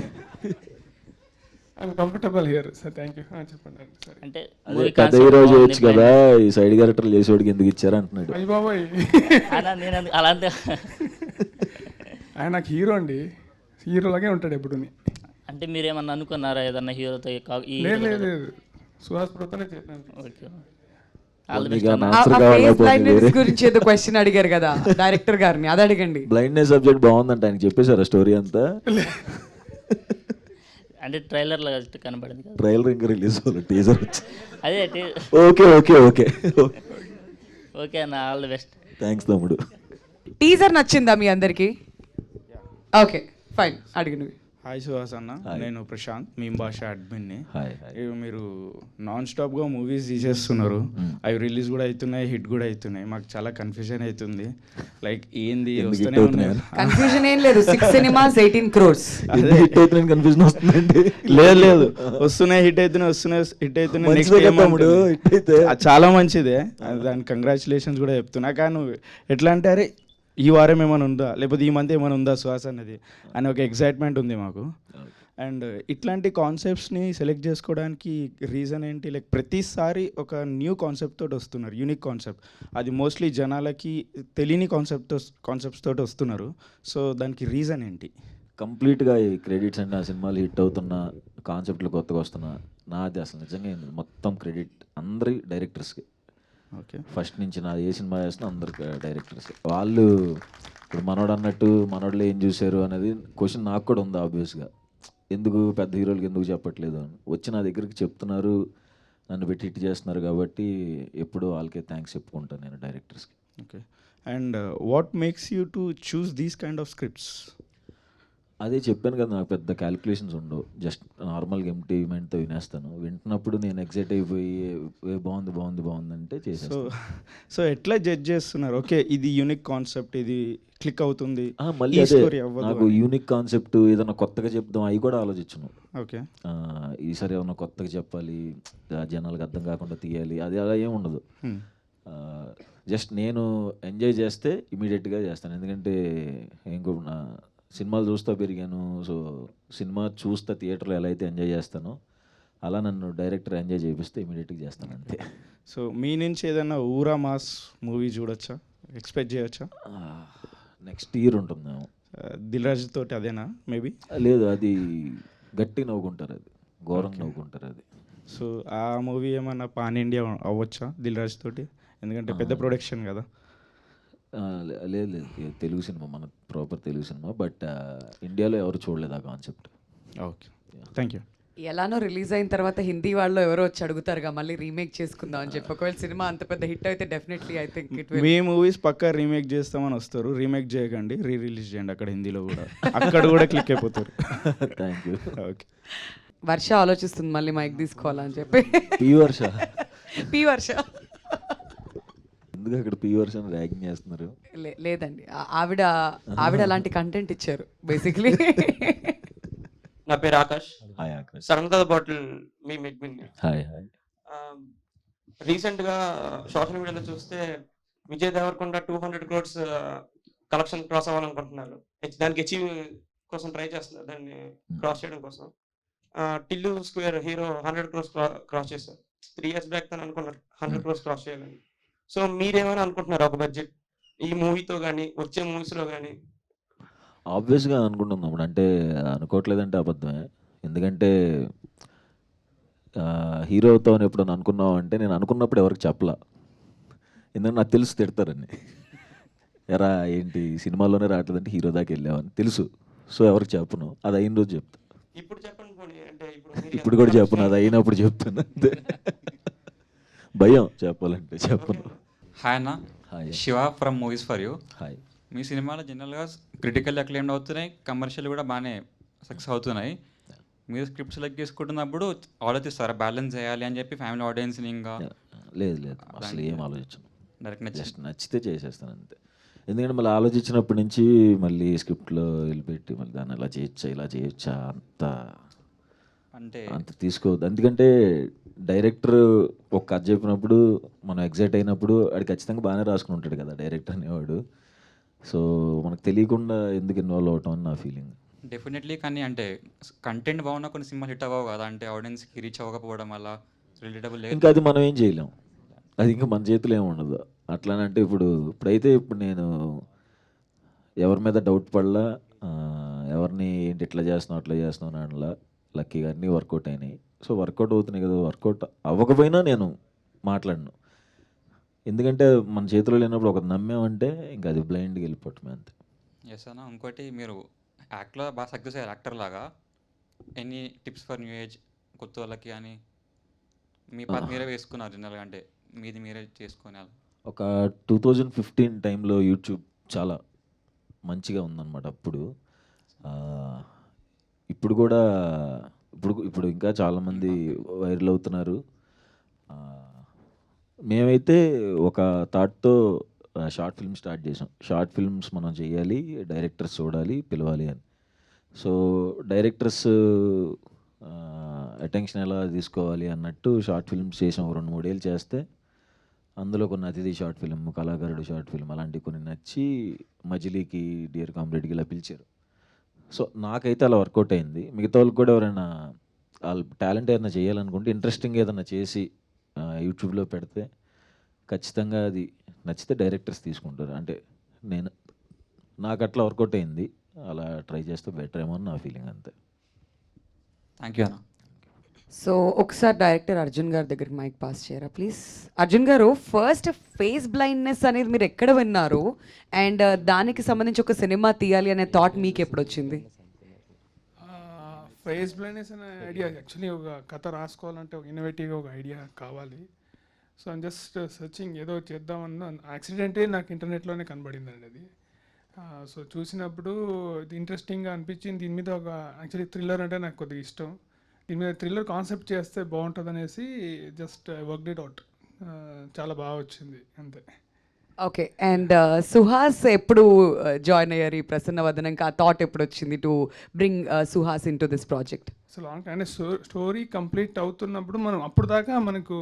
I'm comfortable here sir, thank you. చెప్పండి సార్. అంటే పెద్ద హీరో చేయొచ్చు కదా, ఈ సైడ్ క్యారెక్టర్లు చేసేవాడికి ఎందుకు ఇచ్చారు అంటున్నాడు. అయ్య బాబాయ్, నేను అలాంటి ఆయన నాకు హీరో అండి, హీరోలాగే ఉంటాడు ఎప్పుడు. అంటే మీరేమన్నా అనుకున్నారా ఏదన్నా హీరోతో? లేదు, సుహాస్ ప్రోతోనే చేస్తాను. ఓకే, గురించి ఏదో క్వశ్చన్ అడిగారు కదా డైరెక్టర్ గారిని, అది అడగండి. బ్లైండ్నెస్ సబ్జెక్ట్ బాగుందంట, ఆయనకి చెప్పేశారా స్టోరీ అంతా? అంటే ట్రైలర్లో కనబడింది కదా, ట్రైలర్ ఇంకా రిలీజ్ అవ్వాలి, టీజర్ వచ్చి. అదే ఓకే ఓకే ఓకే ఓకే అన్న, ఆల్ ది బెస్ట్. థ్యాంక్స్ తమ్ముడు. టీజర్ నచ్చిందా మీ అందరికి? ఓకే ఫైన్, అడిగినవి. హాయ్ సుహాస్ అన్న, నేను ప్రశాంత్, మీమ్ భాష అడ్మిన్ని. హాయ్. మీరు నాన్ స్టాప్గా మూవీస్ తీసేస్తున్నారు, అవి రిలీజ్ కూడా అవుతున్నాయి, హిట్ కూడా అవుతున్నాయి. మాకు చాలా కన్ఫ్యూజన్ అవుతుంది, లైక్ ఏంది వస్తూనే ఉన్నాయి. కన్ఫ్యూజన్ ఏం లేదు, 6 cinemas 18 crores. కన్ఫ్యూజన్ వస్తుందండి. లేదు వస్తున్నాయి, హిట్ అవుతున్నాయి నెక్స్ట్ చాలా మంచిదే, దాని కంగ్రాచులేషన్స్ కూడా చెప్తున్నా. కానీ నువ్వు ఎట్లా అంటే అరే ఈ వారం ఏమైనా ఉందా, లేకపోతే ఈ మంత్ ఏమైనా ఉందా సుహాస్ అన్నది అని ఒక ఎగ్జైట్మెంట్ ఉంది మాకు. అండ్ ఇట్లాంటి కాన్సెప్ట్స్ని సెలెక్ట్ చేసుకోవడానికి రీజన్ ఏంటి? లైక్ ప్రతిసారి ఒక న్యూ కాన్సెప్ట్ తోటి వస్తున్నారు, యూనిక్ కాన్సెప్ట్, అది మోస్ట్లీ జనాలకి తెలియని కాన్సెప్ట్స్ తోటి వస్తున్నారు. సో దానికి రీజన్ ఏంటి? కంప్లీట్గా ఈ క్రెడిట్స్ అంటే ఆ సినిమాలు హిట్ అవుతున్న కాన్సెప్ట్లు కొత్తగా వస్తున్నా నాది అసలు నిజంగా మొత్తం క్రెడిట్ అందరి డైరెక్టర్స్కి. ఓకే, ఫస్ట్ నుంచి నాది ఏ సినిమా చేస్తున్నా అందరికి డైరెక్టర్స్ వాళ్ళు. ఇప్పుడు మనోడు అన్నట్టు మనోడులో ఏం చూశారు అనేది క్వశ్చన్ నాకు కూడా ఉంది ఆబ్వియస్గా, ఎందుకు పెద్ద హీరోలకి ఎందుకు చెప్పట్లేదు అని. వచ్చి నా దగ్గరికి చెప్తున్నారు, నన్ను పెట్టి హిట్ చేస్తున్నారు కాబట్టి ఎప్పుడు వాళ్ళకే థ్యాంక్స్ చెప్పుకుంటాను నేను డైరెక్టర్స్కి. Okay, and what makes you to choose these kind of scripts? అదే చెప్పాను కదా, నాకు పెద్ద క్యాలిక్యులేషన్స్ ఉండవు, జస్ట్ నార్మల్గా ఎంటీ మైండ్తో వినేస్తాను. వింటున్నప్పుడు నేను ఎగ్జైట్ అయిపోయి బాగుంది బాగుంది బాగుంది అంటే చేసేస్తాను. సో ఎట్లా జడ్జ్ చేస్తున్నారు? ఓకే ఇది యూనిక్ కాన్సెప్ట్, ఇది క్లిక్ అవుతుంది, మళ్ళీ నాకు యూనిక్ కాన్సెప్ట్ ఏదైనా కొత్తగా చెప్దాం అవి కూడా ఆలోచించను. ఓకే, ఈసారి ఏమన్నా కొత్తగా చెప్పాలి, జనాలకు అర్థం కాకుండా తీయాలి, అది అలా ఏమి ఉండదు. జస్ట్ నేను ఎంజాయ్ చేస్తే ఇమీడియట్గా చేస్తాను, ఎందుకంటే ఇంకో సినిమాలు చూస్తూ పెరిగాను. సో సినిమా చూస్తా థియేటర్లో ఎలా అయితే ఎంజాయ్ చేస్తానో అలా నన్ను డైరెక్టర్ ఎంజాయ్ చేపిస్తే ఇమీడియట్గా చేస్తాను అంతే. సో మీ నుంచి ఏదైనా ఊరా మాస్ మూవీ చూడొచ్చా, ఎక్స్పెక్ట్ చేయొచ్చా? నెక్స్ట్ ఇయర్ ఉంటుందేమో. దిల్ రాజు తోటి అదేనా మేబీ? లేదు, అది గట్టి నవ్వుకుంటారు, అది ఘోరంగా నవ్వుకుంటారు అది. సో ఆ మూవీ ఏమన్నా పాన్ ఇండియా అవ్వచ్చా దిల్ రాజు తోటి? ఎందుకంటే పెద్ద ప్రొడక్షన్ కదా. లేదు లేదు, తెలుగు సినిమా, మన ప్రాపర్ తెలుగు సినిమా, బట్ ఇండియాలో ఎవరు చూడలేదు ఆ కాన్సెప్ట్. Okay, thank you. ఎలానో రిలీజ్ అయిన తర్వాత హిందీ వాళ్ళు ఎవరో వచ్చి అడుగుతారుగా మళ్ళీ రీమేక్ చేసుకుందాం అని చెప్పి. ఒకవేళ సినిమా అంత పెద్ద హిట్ అయితే definitely I think it will. మీ మూవీస్ పక్కా రీమేక్ చేస్తామని వస్తారు, రీమేక్ చేయకండి, రిలీజ్ చేయండి అక్కడ హిందీలో కూడా, అక్కడ కూడా క్లిక్ అయిపోతారు. Thank you. ఓకే, వర్ష ఆలోచిస్తుంది మళ్ళీ మైక్ తీసుకోవాలని చెప్పి. పి వర్ష ఎందుకు అక్కడ పీ వర్షన్ ర్యాగింగ్ చేస్తున్నారు? లేదండి, ఆవిడ అలాంటి కంటెంట్ ఇచ్చారు బేసిక్లీ. నా పేరు ఆకాష్. హాయ్ ఆకాష్. సడన్ గా బాటిల్ మీ మెగ్మిన్. Hi hi. రీసెంట్గా సోషల్ మీడియాలో చూస్తే Vijay Devarakonda 200 crores collection cross అవ్వాలనుకుంటున్నారు. దానికి అచీవ్ కోసం ట్రై చేస్తున్నారు, దాన్ని క్రాస్ చేయడం కోసం. Tillu square hero 100 crores cross చేశారు. 3 years బ్యాక్ తను అనుకున్నారు 100 crores క్రాస్ చేయాలని. సో మీరేమైనా అనుకుంటున్నారు ఒక బడ్జెట్ ఈ మూవీతో కానీ వచ్చే మూవీస్లో కానీ? ఆబ్వియస్గా అనుకుంటున్నాం, అంటే అనుకోవట్లేదంటే అబద్ధమే. ఎందుకంటే హీరోతో ఎప్పుడైనా అనుకున్నావు అంటే, నేను అనుకున్నప్పుడు ఎవరికి చెప్పలా, ఎందుకంటే నాకు తెలుసు తిడతారని. ఎరా ఏంటి సినిమాలోనే రావట్లేదంటే హీరో దాకా వెళ్ళామని తెలుసు. సో ఎవరికి చెప్పను, అది అయిన రోజు చెప్తా. ఇప్పుడు చెప్పండి పోనీ, అంటే ఇప్పుడు కూడా చెప్పను, అది అయినప్పుడు చెప్తాను అంతే. భయం చెప్పాలంటే చెప్పను. హాయ్ అన్న. Hi. Shiva from movies for you. Hi. మీ సినిమాలు జనరల్గా క్రిటికల్ అక్లెయిమ్డ్ అవుతున్నాయి, కమర్షియల్ కూడా బాగానే సక్సెస్ అవుతున్నాయి. మీరు స్క్రిప్ట్ సెలెక్ట్ చేసుకుంటున్నప్పుడు ఆలోచిస్తారా బ్యాలెన్స్ చేయాలి అని చెప్పి ఫ్యామిలీ ఆడియన్స్ని? ఇంకా లేదు అసలు ఏం ఆలోచించను, డైరెక్ట్ జస్ట్ నచ్చితే చేసేస్తాను అంతే. ఎందుకంటే మళ్ళీ ఆలోచించినప్పటి నుంచి మళ్ళీ స్క్రిప్ట్లో వెళ్ళిపెట్టి మళ్ళీ దాన్ని ఎలా చేయొచ్చా ఇలా చేయొచ్చా అంత తీసుకోవద్దు. ఎందుకంటే డైరెక్టర్ ఒక కథ చెప్పినప్పుడు మనం ఎగ్జైట్ అయినప్పుడు అది ఖచ్చితంగా బాగానే రాసుకుని ఉంటాడు కదా డైరెక్టర్ అనేవాడు. సో మనకు తెలియకుండా ఎందుకు ఇన్వాల్వ్ అవటం అని నా ఫీలింగ్. డెఫినెట్లీ. కానీ అంటే కంటెంట్ బాగున్నా కొన్ని సినిమాలు హిట్ అవ్వవు కదా, అంటే ఆడియన్స్కి రీచ్ అవ్వకపోవడం వల్ల రిలేటబుల్ లేదు. ఇంకా అది మనం ఏం చేయలేం, అది ఇంకా మన చేతిలో ఏమి ఉండదు. అట్లానంటే ఇప్పుడైతే నేను ఎవరి మీద డౌట్ పడలా, ఎవరిని ఏంటి ఇట్లా చేస్తున్నావు అట్లా చేస్తున్నావు అని అనలా. లక్కీగా అన్నీ వర్కౌట్ అయినాయి. సో వర్కౌట్ అవుతున్నాయి కదా, వర్కౌట్ అవ్వకపోయినా నేను మాట్లాడను. ఎందుకంటే మన చేతిలో లేనప్పుడు ఒక నమ్మామంటే ఇంకా అది బ్లైండ్గా వెళ్ళిపోవటమే అంతే. ఎస్ అన్న. ఇంకోటి మీరు యాక్ట్లో బాగా సక్సెస్ అయ్యారు యాక్టర్ లాగా. Any tips for new age కొత్త వాళ్ళకి అని మీ పాత మీరే వేసుకున్నారు జనరల్గా, అంటే మీది మీరే చేసుకునే? ఒక 2015 టైంలో యూట్యూబ్ చాలా మంచిగా ఉందన్నమాట అప్పుడు. ఇప్పుడు కూడా ఇప్పుడు ఇంకా చాలామంది వైరల్ అవుతున్నారు. మేమైతే ఒక థాట్తో షార్ట్ ఫిల్మ్ స్టార్ట్ చేసాం. షార్ట్ ఫిల్మ్స్ మనం చేయాలి, డైరెక్టర్స్ చూడాలి, పిలవాలి అని. సో డైరెక్టర్స్ అటెన్షన్ ఎలా తీసుకోవాలి అన్నట్టు షార్ట్ ఫిల్మ్స్ చేసాం. 2-3 ఏళ్ళు చేస్తే అందులో కొన్ని అతిథి షార్ట్ ఫిల్మ్, కళాకారుడు షార్ట్ ఫిల్మ్ అలాంటివి కొన్ని నచ్చి మజిలీకి, డియర్ కామ్రేడ్కి ఇలా పిలిచారు. సో నాకైతే అలా వర్కౌట్ అయింది. మిగతా వాళ్ళకి కూడా ఎవరైనా వాళ్ళ టాలెంట్ ఏదైనా చేయాలనుకుంటే ఇంట్రెస్టింగ్ ఏదైనా చేసి యూట్యూబ్లో పెడితే ఖచ్చితంగా అది నచ్చితే డైరెక్టర్స్ తీసుకుంటారు. అంటే నాకు అట్లా వర్కౌట్ అయింది, అలా ట్రై చేస్తే బెటర్ ఏమో అని నా ఫీలింగ్ అంతే. థ్యాంక్ యూ అన్న. సో ఒకసారి డైరెక్టర్ అర్జున్ గారి దగ్గరికి మైక్ పాస్ చేయరా ప్లీజ్. అర్జున్ గారు, ఫస్ట్ ఫేస్ బ్లైండ్నెస్ అనేది మీరు ఎక్కడ విన్నారు, అండ్ దానికి సంబంధించి ఒక సినిమా తీయాలి అనే థాట్ మీకు ఎప్పుడు వచ్చింది? ఫేస్ బ్లైండ్నెస్ అనే ఐడియా యాక్చువల్లీ ఒక కథ రాసుకోవాలంటే ఒక ఇన్నోవేటివ్గా ఒక ఐడియా కావాలి. సో ఐమ్ జస్ట్ సర్చింగ్ ఏదో చేద్దామన్న యాక్సిడెంటే నాకు ఇంటర్నెట్లోనే కనబడిందండి అది. సో చూసినప్పుడు ఇది ఇంట్రెస్టింగ్గా అనిపించింది. దీని మీద ఒక యాక్చువల్లీ థ్రిల్లర్ అంటే నాకు కొద్దిగా ఇష్టం. దీని మీద థ్రిల్లర్ కాన్సెప్ట్ చేస్తే బాగుంటుంది అనేసి జస్ట్ వర్క్ ఇట్ అవుట్. చాలా బాగా వచ్చింది అంతే. ఓకే. అండ్ సుహాస్ ఎప్పుడు జాయిన్ అయ్యారు ఈ ప్రసన్న వదనంకి? ఆ థాట్ ఎప్పుడు వచ్చింది to bring Suhas in to this project? So long అంటే స్టోరీ కంప్లీట్ అవుతున్నప్పుడు మనం అప్పుడు దాకా మనకు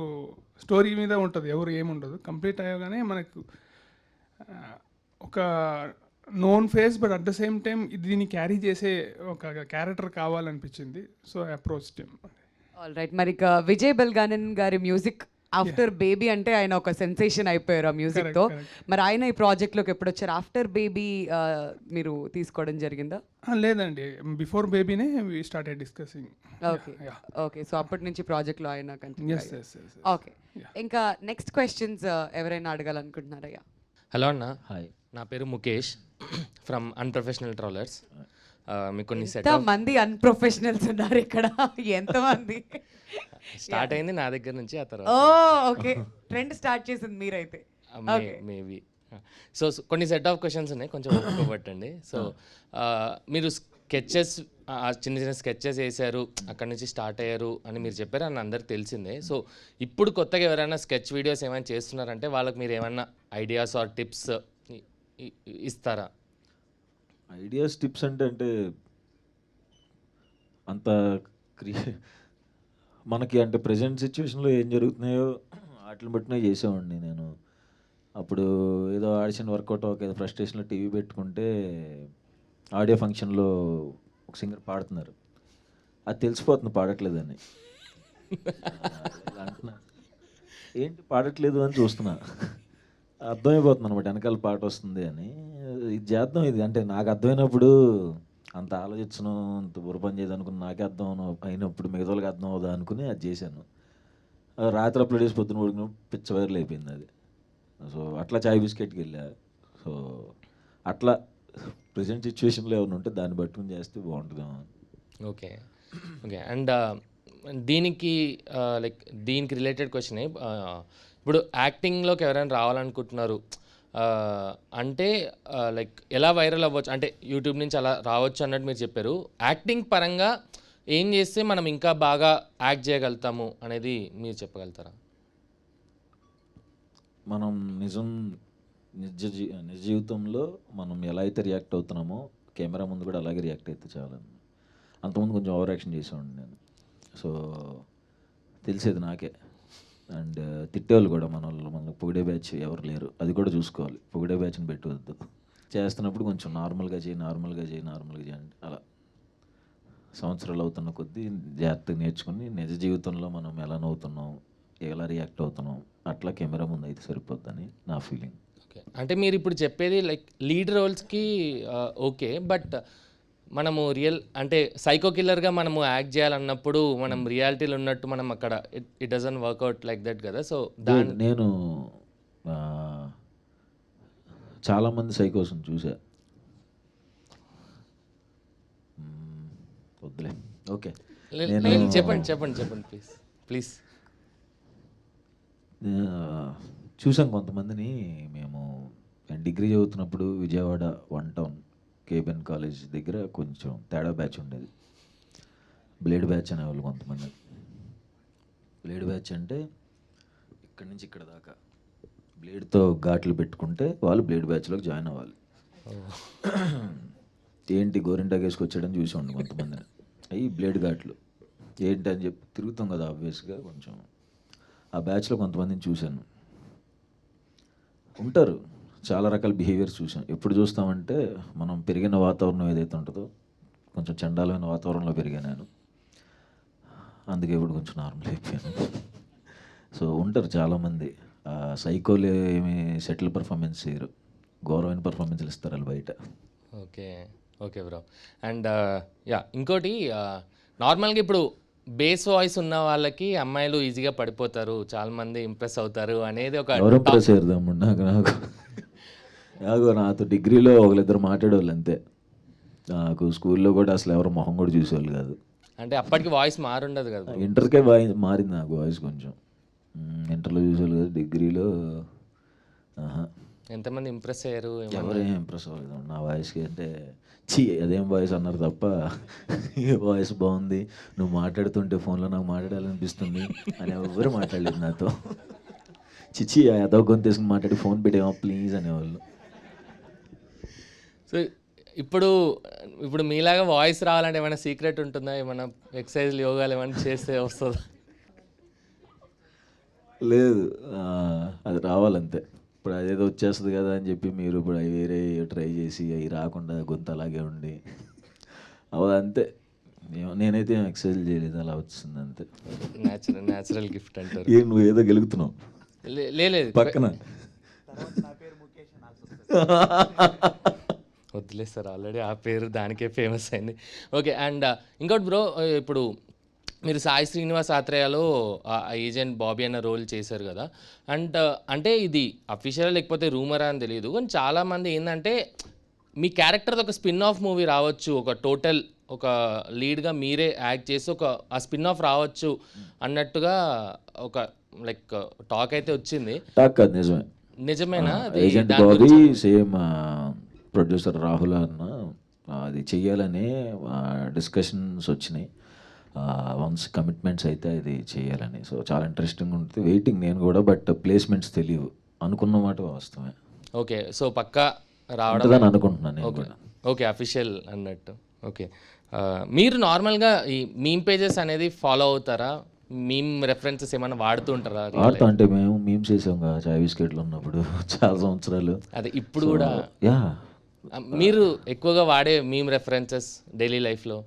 స్టోరీ మీద ఉంటుంది, ఎవరు ఏముండదు. కంప్లీట్ అయ్యగానే మనకు ఒక known face but at the same time దీన్ని క్యారీ చేసే ఒక క్యారెక్టర్ కావాలనిపించింది. So approach team. All right. మరి ఇక విజయ్ బెల్గానన్ గారి మ్యూజిక్ ఆఫ్టర్ బేబీ అంటే ఆయన ఒక సెన్సేషన్ అయిపోయారు ఆ మ్యూజిక్తో. మరి ఆయన ఈ ప్రాజెక్ట్లోకి ఎప్పుడు వచ్చారు? ఆఫ్టర్ బేబీ మీరు తీసుకోవడం జరిగిందా? లేదండి, బిఫోర్ బేబీనే we started discussing. Okay okay. So అప్పటి నుంచి ప్రాజెక్ట్లో ఆయన కంటిన్యూ. ఓకే. ఇంకా నెక్స్ట్ క్వశ్చన్స్ ఎవరైనా అడగాలనుకుంటున్నారయ్యా? హలో అన్న. హాయ్. నా పేరు ముఖేష్ ఫ్రమ్ అన్ప్రొఫెషనల్ ట్రావెలర్స్. మీకు కొన్ని సెట్ మంది అన్ప్రొఫెషనల్స్ ఉన్నారు ఇక్కడ, ఎంతమంది? స్టార్ట్ అయింది నా దగ్గర నుంచి, ఆ తర్వాత ఓకే ట్రెండ్ స్టార్ట్ చేసింది మీరైతే. మేబీ. సో కొన్ని సెట్ ఆఫ్ క్వశ్చన్స్ ఉన్నాయి, కొంచెం ఒప్పుకోబట్టండి. సో మీరు స్కెచెస్ చిన్న చిన్న స్కెచెస్ వేశారు, అక్కడ నుంచి స్టార్ట్ అయ్యారు అని మీరు చెప్పారు, అని అందరికి తెలిసిందే. సో ఇప్పుడు కొత్తగా ఎవరైనా స్కెచ్ వీడియోస్ ఏమైనా చేస్తున్నారంటే వాళ్ళకి మీరు ఏమైనా ఐడియాస్ ఆర్ టిప్స్ ఇస్తారా? ఐడియాస్ టిప్స్ అంటే అంత మనకి అంటే ప్రజెంట్ సిచ్యువేషన్లో ఏం జరుగుతున్నాయో వాటిని బట్టినే చేసేవాడిని నేను. అప్పుడు ఏదో ఆడిషన్ వర్కౌట్ ఏదో ఫ్రస్ట్రేషన్లో టీవీ పెట్టుకుంటే ఆడియో ఫంక్షన్లో ఒక సింగర్ పాడుతున్నారు, అది తెలిసిపోతుంది పాడట్లేదని. అంటున్నా ఏంటి పాడట్లేదు అని చూస్తున్నా, అర్థమైపోతుంది అనమాట వెనకాల పాట వస్తుంది అని. ఇది చేద్దాం, ఇది అంటే నాకు అర్థమైనప్పుడు అంత ఆలోచించను, అంత బుర్ర చేయదు అనుకుని నాకే అర్థం అయినప్పుడు మిగతా వాళ్ళకి అర్థం అవుదా అనుకుని అది చేశాను. రాత్రి అప్లోడ్ చేసి పొద్దున పడుకుని పిచ్చ వైరల్ అయిపోయింది అది. సో అట్లా చాయ్ బిస్కెట్కి వెళ్ళా. సో అట్లా ప్రజెంట్ సిచ్యువేషన్లో ఏమైనా ఉంటే దాన్ని పట్టుకుని చేస్తే బాగుంటుందా. Okay okay. అండ్ దీనికి లైక్ దీనికి రిలేటెడ్ క్వశ్చన్, ఇప్పుడు యాక్టింగ్లోకి ఎవరైనా రావాలనుకుంటున్నారు అంటే లైక్ ఎలా వైరల్ అవ్వచ్చు, అంటే యూట్యూబ్ నుంచి అలా రావచ్చు అన్నట్టు మీరు చెప్పారు. యాక్టింగ్ పరంగా ఏం చేస్తే మనం ఇంకా బాగా యాక్ట్ చేయగలుగుతాము అనేది మీరు చెప్పగలుగుతారా? మనం నిజ జీవితంలో మనం ఎలా అయితే రియాక్ట్ అవుతున్నామో కెమెరా ముందు కూడా అలాగే రియాక్ట్ అయితే చాలా. అంతకుముందు కొంచెం ఓవర్ యాక్షన్ చేసేవాడిని నేను. సో తెలిసేది నాకే. అండ్ తిట్టేవాళ్ళు కూడా మనకు పొగిడే బ్యాచ్ ఎవరు లేరు, అది కూడా చూసుకోవాలి. పొగిడే బ్యాచ్ని పెట్టవద్దు. చేస్తున్నప్పుడు కొంచెం నార్మల్గా చేయి అంటే అలా సంవత్సరాలు అవుతున్న కొద్దీ జాగ్రత్తగా నేర్చుకుని నిజ జీవితంలో మనం ఎలా నవ్వుతున్నాం, ఎలా రియాక్ట్ అవుతున్నాం అట్లా కెమెరా ముందు అయితే సరిపోద్దని నా ఫీలింగ్. ఓకే, అంటే మీరు ఇప్పుడు చెప్పేది లైక్ లీడ్ రోల్స్కి ఓకే, బట్ మనము అంటే సైకో కిల్లర్గా మనము యాక్ట్ చేయాలన్నప్పుడు మనం రియాలిటీలో ఉన్నట్టు మనం అక్కడ it doesn't work out like that కదా. సో నేను చాలామంది సైకోస్ని చూసా. వద్దులే. ఓకే, చెప్పండి ప్లీజ్. చూసాం కొంతమందిని. మేము డిగ్రీ చదువుతున్నప్పుడు విజయవాడ 1 టౌన్ కేబిఎన్ కాలేజ్ దగ్గర కొంచెం తేడా బ్యాచ్ ఉండేది. బ్లేడ్ బ్యాచ్ అనేవాళ్ళు కొంతమంది. బ్లేడ్ బ్యాచ్ అంటే ఇక్కడి నుంచి ఇక్కడ దాకా బ్లేడ్తో ఘాట్లు పెట్టుకుంటే వాళ్ళు బ్లేడ్ బ్యాచ్లోకి జాయిన్ అవ్వాలి. ఏంటి గోరింటాకు వేసుకొచ్చాడని చూసాండి కొంతమందిని. అవి బ్లేడ్ ఘాట్లు ఏంటి అని చెప్పి తిరుగుతాం కదా ఆబ్వియస్గా. కొంచెం ఆ బ్యాచ్లో కొంతమందిని చూశాను. ఉంటారు చాలా రకాల బిహేవియర్స్ చూసాం. ఎప్పుడు చూస్తామంటే మనం పెరిగిన వాతావరణం ఏదైతే ఉంటుందో కొంచెం చండాలమైన వాతావరణంలో పెరిగాను నేను. అందుకే ఇప్పుడు కొంచెం నార్మల్ అయిపోయాను. సో ఉంటారు చాలామంది. సైకోలు ఏమి సెటిల్ పర్ఫార్మెన్స్ చేయరు, ఘోరమైన పర్ఫార్మెన్స్లు ఇస్తారు వాళ్ళు బయట. Okay bro. అండ్ ఇంకోటి నార్మల్గా ఇప్పుడు బేస్ వాయిస్ ఉన్న వాళ్ళకి అమ్మాయిలు ఈజీగా పడిపోతారు, చాలా మంది ఇంప్రెస్ అవుతారు అనేది ఒక. ఎవరు ఇంప్రెస్ అయ్యారు నాకు నాతో డిగ్రీలో ఒకరిద్దరు మాట్లాడేవాళ్ళు అంతే. నాకు స్కూల్లో కూడా అసలు ఎవరు మొహం కూడా చూసేవాళ్ళు కాదు. అంటే అప్పటికి వాయిస్ మారుండదు కదా. ఇంటర్కే మారింది నాకు వాయిస్ కొంచెం. ఇంటర్లో చూసేవాళ్ళు కదా, డిగ్రీలో ఎంతమంది ఇంప్రెస్ అయ్యారు? ఎవరేం ఇంప్రెస్ అవ్వలేదు నా వాయిస్కి. అంటే అదేం వాయిస్ అన్నారు తప్ప వాయిస్ బాగుంది, నువ్వు మాట్లాడుతుంటే ఫోన్లో నాకు మాట్లాడాలనిపిస్తుంది అని ఎవరు మాట్లాడలేదు నాతో. చిచ్చి అదో గొంతు తీసుకుని మాట్లాడి ఫోన్ పెట్టేమో ప్లీజ్ అనేవాళ్ళు. సో ఇప్పుడు మీలాగా వాయిస్ రావాలంటే ఏమైనా సీక్రెట్ ఉంటుందా? ఏమైనా ఎక్సర్సైజ్లు యోగాలు ఏమైనా చేస్తే వస్తుందా? లేదు, అది రావాలంతే. ఇప్పుడు అదేదో వచ్చేస్తుంది కదా అని చెప్పి మీరు ఇప్పుడు అవి వేరే ట్రై చేసి అవి రాకుండా గొంతు అలాగే ఉండి అంతే. నేనైతే ఏం ఎక్సర్సైజ్ చేయలేదు, అలా వచ్చింది అంతే. న్యాచురల్ గిఫ్ట్ అంటారు. నువ్వు ఏదో గెలుగుతున్నావు లేదు పక్కన. వద్దులే సార్, ఆల్రెడీ ఆ పేరు దానికే ఫేమస్ అయింది. ఓకే. అండ్ ఇంకోటి బ్రో, ఇప్పుడు మీరు సాయి శ్రీనివాస్ ఆత్రేయలో ఏజెంట్ బాబీ అన్న రోల్ చేశారు కదా. అండ్ అంటే ఇది అఫీషియల్ లేకపోతే రూమరా అని తెలియదు, కానీ చాలామంది ఏంటంటే మీ క్యారెక్టర్ది ఒక స్పిన్ ఆఫ్ మూవీ రావచ్చు, ఒక టోటల్ ఒక లీడ్గా మీరే యాక్ట్ చేసి ఒక ఆ స్పిన్ ఆఫ్ రావచ్చు అన్నట్టుగా ఒక లైక్ టాక్ అయితే వచ్చింది. టాక్ కాదు, నిజమేనా? నిజమేనా? Agent Bobby same producer Rahul అన్న అది చెయ్యాలని డిస్కషన్స్ వచ్చినాయి. వన్స్ కమిట్మెంట్స్ అయితే ఇది చేయాలని. సో చాలా ఇంట్రెస్టింగ్ ఉంటుంది. వెయిటింగ్ నేను కూడా, బట్ ప్లేస్మెంట్స్ తెలియవు. అనుకున్న మాట వాస్తవమే. ఓకే, సో పక్కా రావడం ఉంటుందని అనుకుంటున్నాను నేను ఓకే కూడా. ఓకే, అఫీషియల్ అన్నట్టు. ఓకే, మీరు నార్మల్గా ఈ మీమ్ పేజెస్ అనేది ఫాలో అవుతారా? మీమ్ రెఫరెన్సెస్ ఏమైనా వాడుతూ ఉంటారా? వాడుతా అంటే మేము మీమ్స్ చేసాం కదా చాయ్ బిస్కెట్లు ఉన్నప్పుడు చాలా సంవత్సరాలు. అదే ఇప్పుడు కూడా యా. మీరు ఎక్కువగా వాడే మీమ్ రెఫరెన్సెస్ డైలీ లైఫ్లో?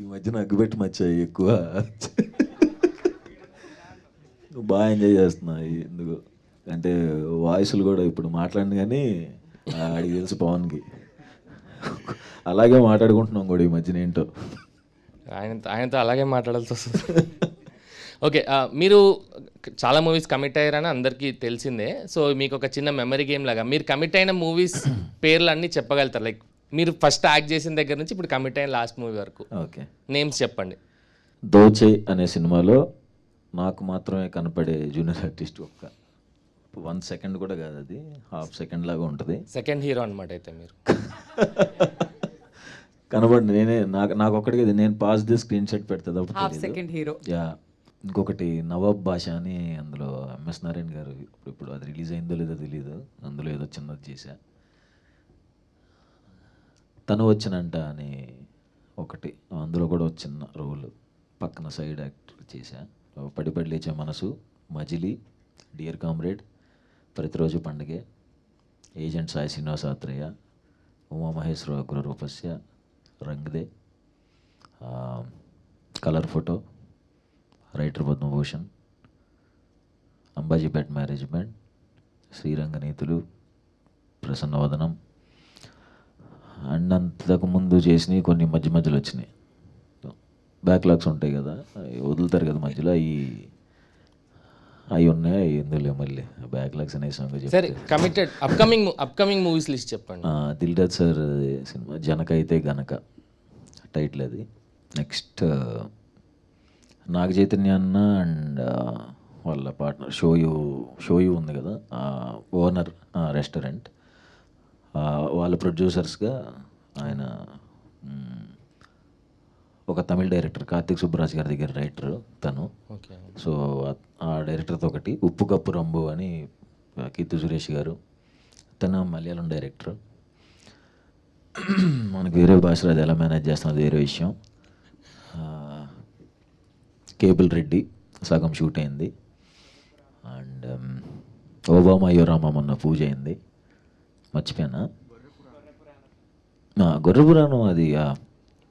ఈ మధ్యన అగ్గుపెట్టి మచ్చాయి ఎక్కువ. బాగా ఎంజాయ్ చేస్తున్నా ఎందుకు అంటే వాయిస్లు కూడా ఇప్పుడు మాట్లాడిన కానీ ఆడికి తెలుసు పవన్కి. అలాగే మాట్లాడుకుంటున్నాం కూడా ఈ మధ్యన ఏంటో. ఆయనతో అలాగే మాట్లాడాల్సి వస్తుంది. ఓకే, మీరు చాలా మూవీస్ కమిట్ అయ్యారని అందరికీ తెలిసిందే. సో మీకు ఒక చిన్న మెమరీ గేమ్ లాగా మీరు కమిట్ అయిన మూవీస్ పేర్లు అన్నీ చెప్పగలుగుతారు? లైక్ మీరు ఫస్ట్ యాక్ట్ చేసిన దగ్గర నుంచి ఇప్పుడు కమిట్ అయిన లాస్ట్ మూవీ వరకు ఓకే నేమ్స్ చెప్పండి. దోచే అనే సినిమాలో నాకు మాత్రమే కనపడే జూనియర్ ఆర్టిస్ట్ 1 సెకండ్ కూడా కాదు, అది హాఫ్ సెకండ్ లాగా ఉంటుంది. సెకండ్ హీరో అనమాట అయితే మీరు. కనబడి నేనే నాకు ఒక్కడికి నేను పాస్ ది స్క్రీన్ షాట్ పెడతా హాఫ్ సెకండ్ హీరో. యా. ఇంకొకటి నవాబ్ భాష అని, అందులో ఎంఎస్ నారాయణ గారు ఇప్పుడు అది రిలీజ్ అయిందో లేదో తెలియదు, అందులో ఏదో చిన్నది చేశా. తను వచ్చినంట అని ఒకటి, అందులో కూడా ఒక చిన్న రోల్ పక్కన సైడ్ యాక్టర్ చేశా. పడిపడి లేచే మనసు, మజిలీ, dear comrade, Prati Roju Pandage, agent Sai Srinivasa Athreya, Uma Maheswara Ugra Roopasya, Rang De, colour photo, writer Padmabhushan, Ambajipeta management, Sriranga Neethulu, Prasanna Vadanam, and అంతకు ముందు చేసినవి కొన్ని మధ్యలో వచ్చినాయి. బ్యాక్లాగ్స్ ఉంటాయి కదా, అవి వదులుతారు కదా మధ్యలో, అవి ఉన్నాయి. ఎందులో మళ్ళీ బ్యాక్లాగ్స్ అనే సాంగ్ సరే, కమిటెడ్ అప్కమింగ్ మూవీస్ లిస్ట్ చెప్పండి. దిల్ రాజు సార్ సినిమా జనక అయితే గనక టైటిల్ అది. నెక్స్ట్ నాగ చైతన్య అన్న అండ్ వాళ్ళ పార్ట్నర్ షోయు ఉంది కదా, ఓనర్ రెస్టారెంట్, వాళ్ళ ప్రొడ్యూసర్స్గా ఆయన ఒక తమిళ డైరెక్టర్ కార్తిక్ సుబ్బరాజ్ గారి దగ్గర రైటర్ తను. సో ఆ డైరెక్టర్తో ఒకటి, ఉప్పు కప్పు రంబు అని కీర్తి సురేష్ గారు, తను మలయాళం డైరెక్టర్. మనకు వేరే భాషలో అది ఎలా మేనేజ్ చేస్తున్నది వేరే విషయం. కేబుల్ రెడ్డి సగం షూట్ అయింది. అండ్ ఓబామా అయ్యోరామా మొన్న పూజ అయింది, మర్చిపోయానా? గొర్రెపురాణం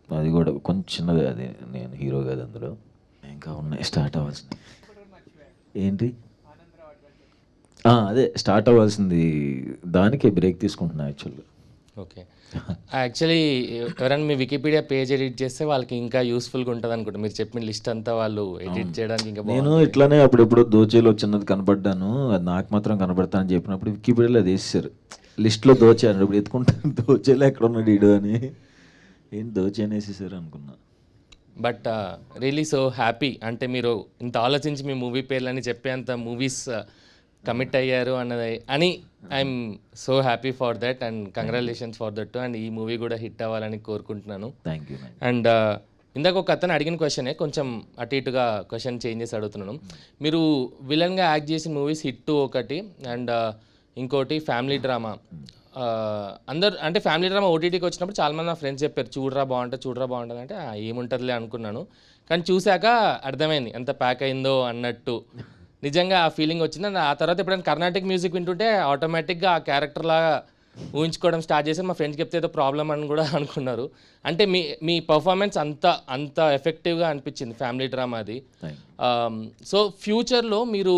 అది కూడా కొంచెం చిన్నదే, అది నేను హీరో కాదు అందులో. ఇంకా ఉన్నాయి స్టార్ట్ అవ్వాల్సింది. ఏంటి అదే స్టార్ట్ అవ్వాల్సింది, దానికే బ్రేక్ తీసుకుంటున్నా యాక్చువల్గా. ఓకే, యాక్చువల్లీ ఎవరైనా మీ వికీపీడియా పేజ్ ఎడిట్ చేస్తే వాళ్ళకి ఇంకా యూస్ఫుల్గా ఉంటుంది అనుకుంటా. మీరు చెప్పిన లిస్ట్ అంతా వాళ్ళు ఎడిట్ చేయడానికి ఇంకా నేను ఇట్లానే అప్పుడెప్పుడు దోచేలో చిన్నది కనపడ్డాను, అది నాకు మాత్రం కనపడతానని చెప్పినప్పుడు వికీపీడియాలో అది వేసేసారు లిస్ట్లో దోచాను. ఇప్పుడు ఎత్తుకుంటాను దోచేలో ఎక్కడ ఉన్నాడు ఈడు అని, ఏంటి దోచే అనేసేసారు అనుకున్నా. బట్ రియలీ సో హ్యాపీ, అంటే మీరు ఇంత ఆలోచించి మీ మూవీ పేర్లని చెప్పేంత మూవీస్ కమిట్ అయ్యారు అని I'm so happy for that and congratulations for that. And ఈ మూవీ కూడా హిట్ అవ్వాలని కోరుకుంటున్నాను. Thank you. అండ్ ఇందాక ఒక అతను అడిగిన క్వశ్చనే కొంచెం అటు ఇటుగా క్వశ్చన్ చేంజ్ చేసి అడుగుతున్నాను. మీరు విలన్గా యాక్ట్ చేసిన మూవీస్ హిట్ ఒకటి, అండ్ ఇంకోటి ఫ్యామిలీ డ్రామా. అందరు అంటే ఫ్యామిలీ డ్రామా ఓటీటీకి వచ్చినప్పుడు చాలామంది నా ఫ్రెండ్స్ చెప్పారు చూడరా బాగుంటుంది అంటే ఏముంటుందిలే అనుకున్నాను. కానీ చూశాక అర్థమైంది ఎంత ప్యాక్ అయిందో అన్నట్టు. నిజంగా ఆ ఫీలింగ్ వచ్చింది. అండ్ ఆ తర్వాత ఎప్పుడైనా కర్ణాటక మ్యూజిక్ వింటుంటే ఆటోమేటిక్గా ఆ క్యారెక్టర్లాగా ఊహించుకోవడం స్టార్ట్ చేసి మా ఫ్రెండ్స్కి చెప్తే ఏదో ప్రాబ్లం అని కూడా అనుకున్నారు. అంటే మీ పర్ఫార్మెన్స్ అంత ఎఫెక్టివ్గా అనిపించింది ఫ్యామిలీ డ్రామా అది. సో ఫ్యూచర్లో మీరు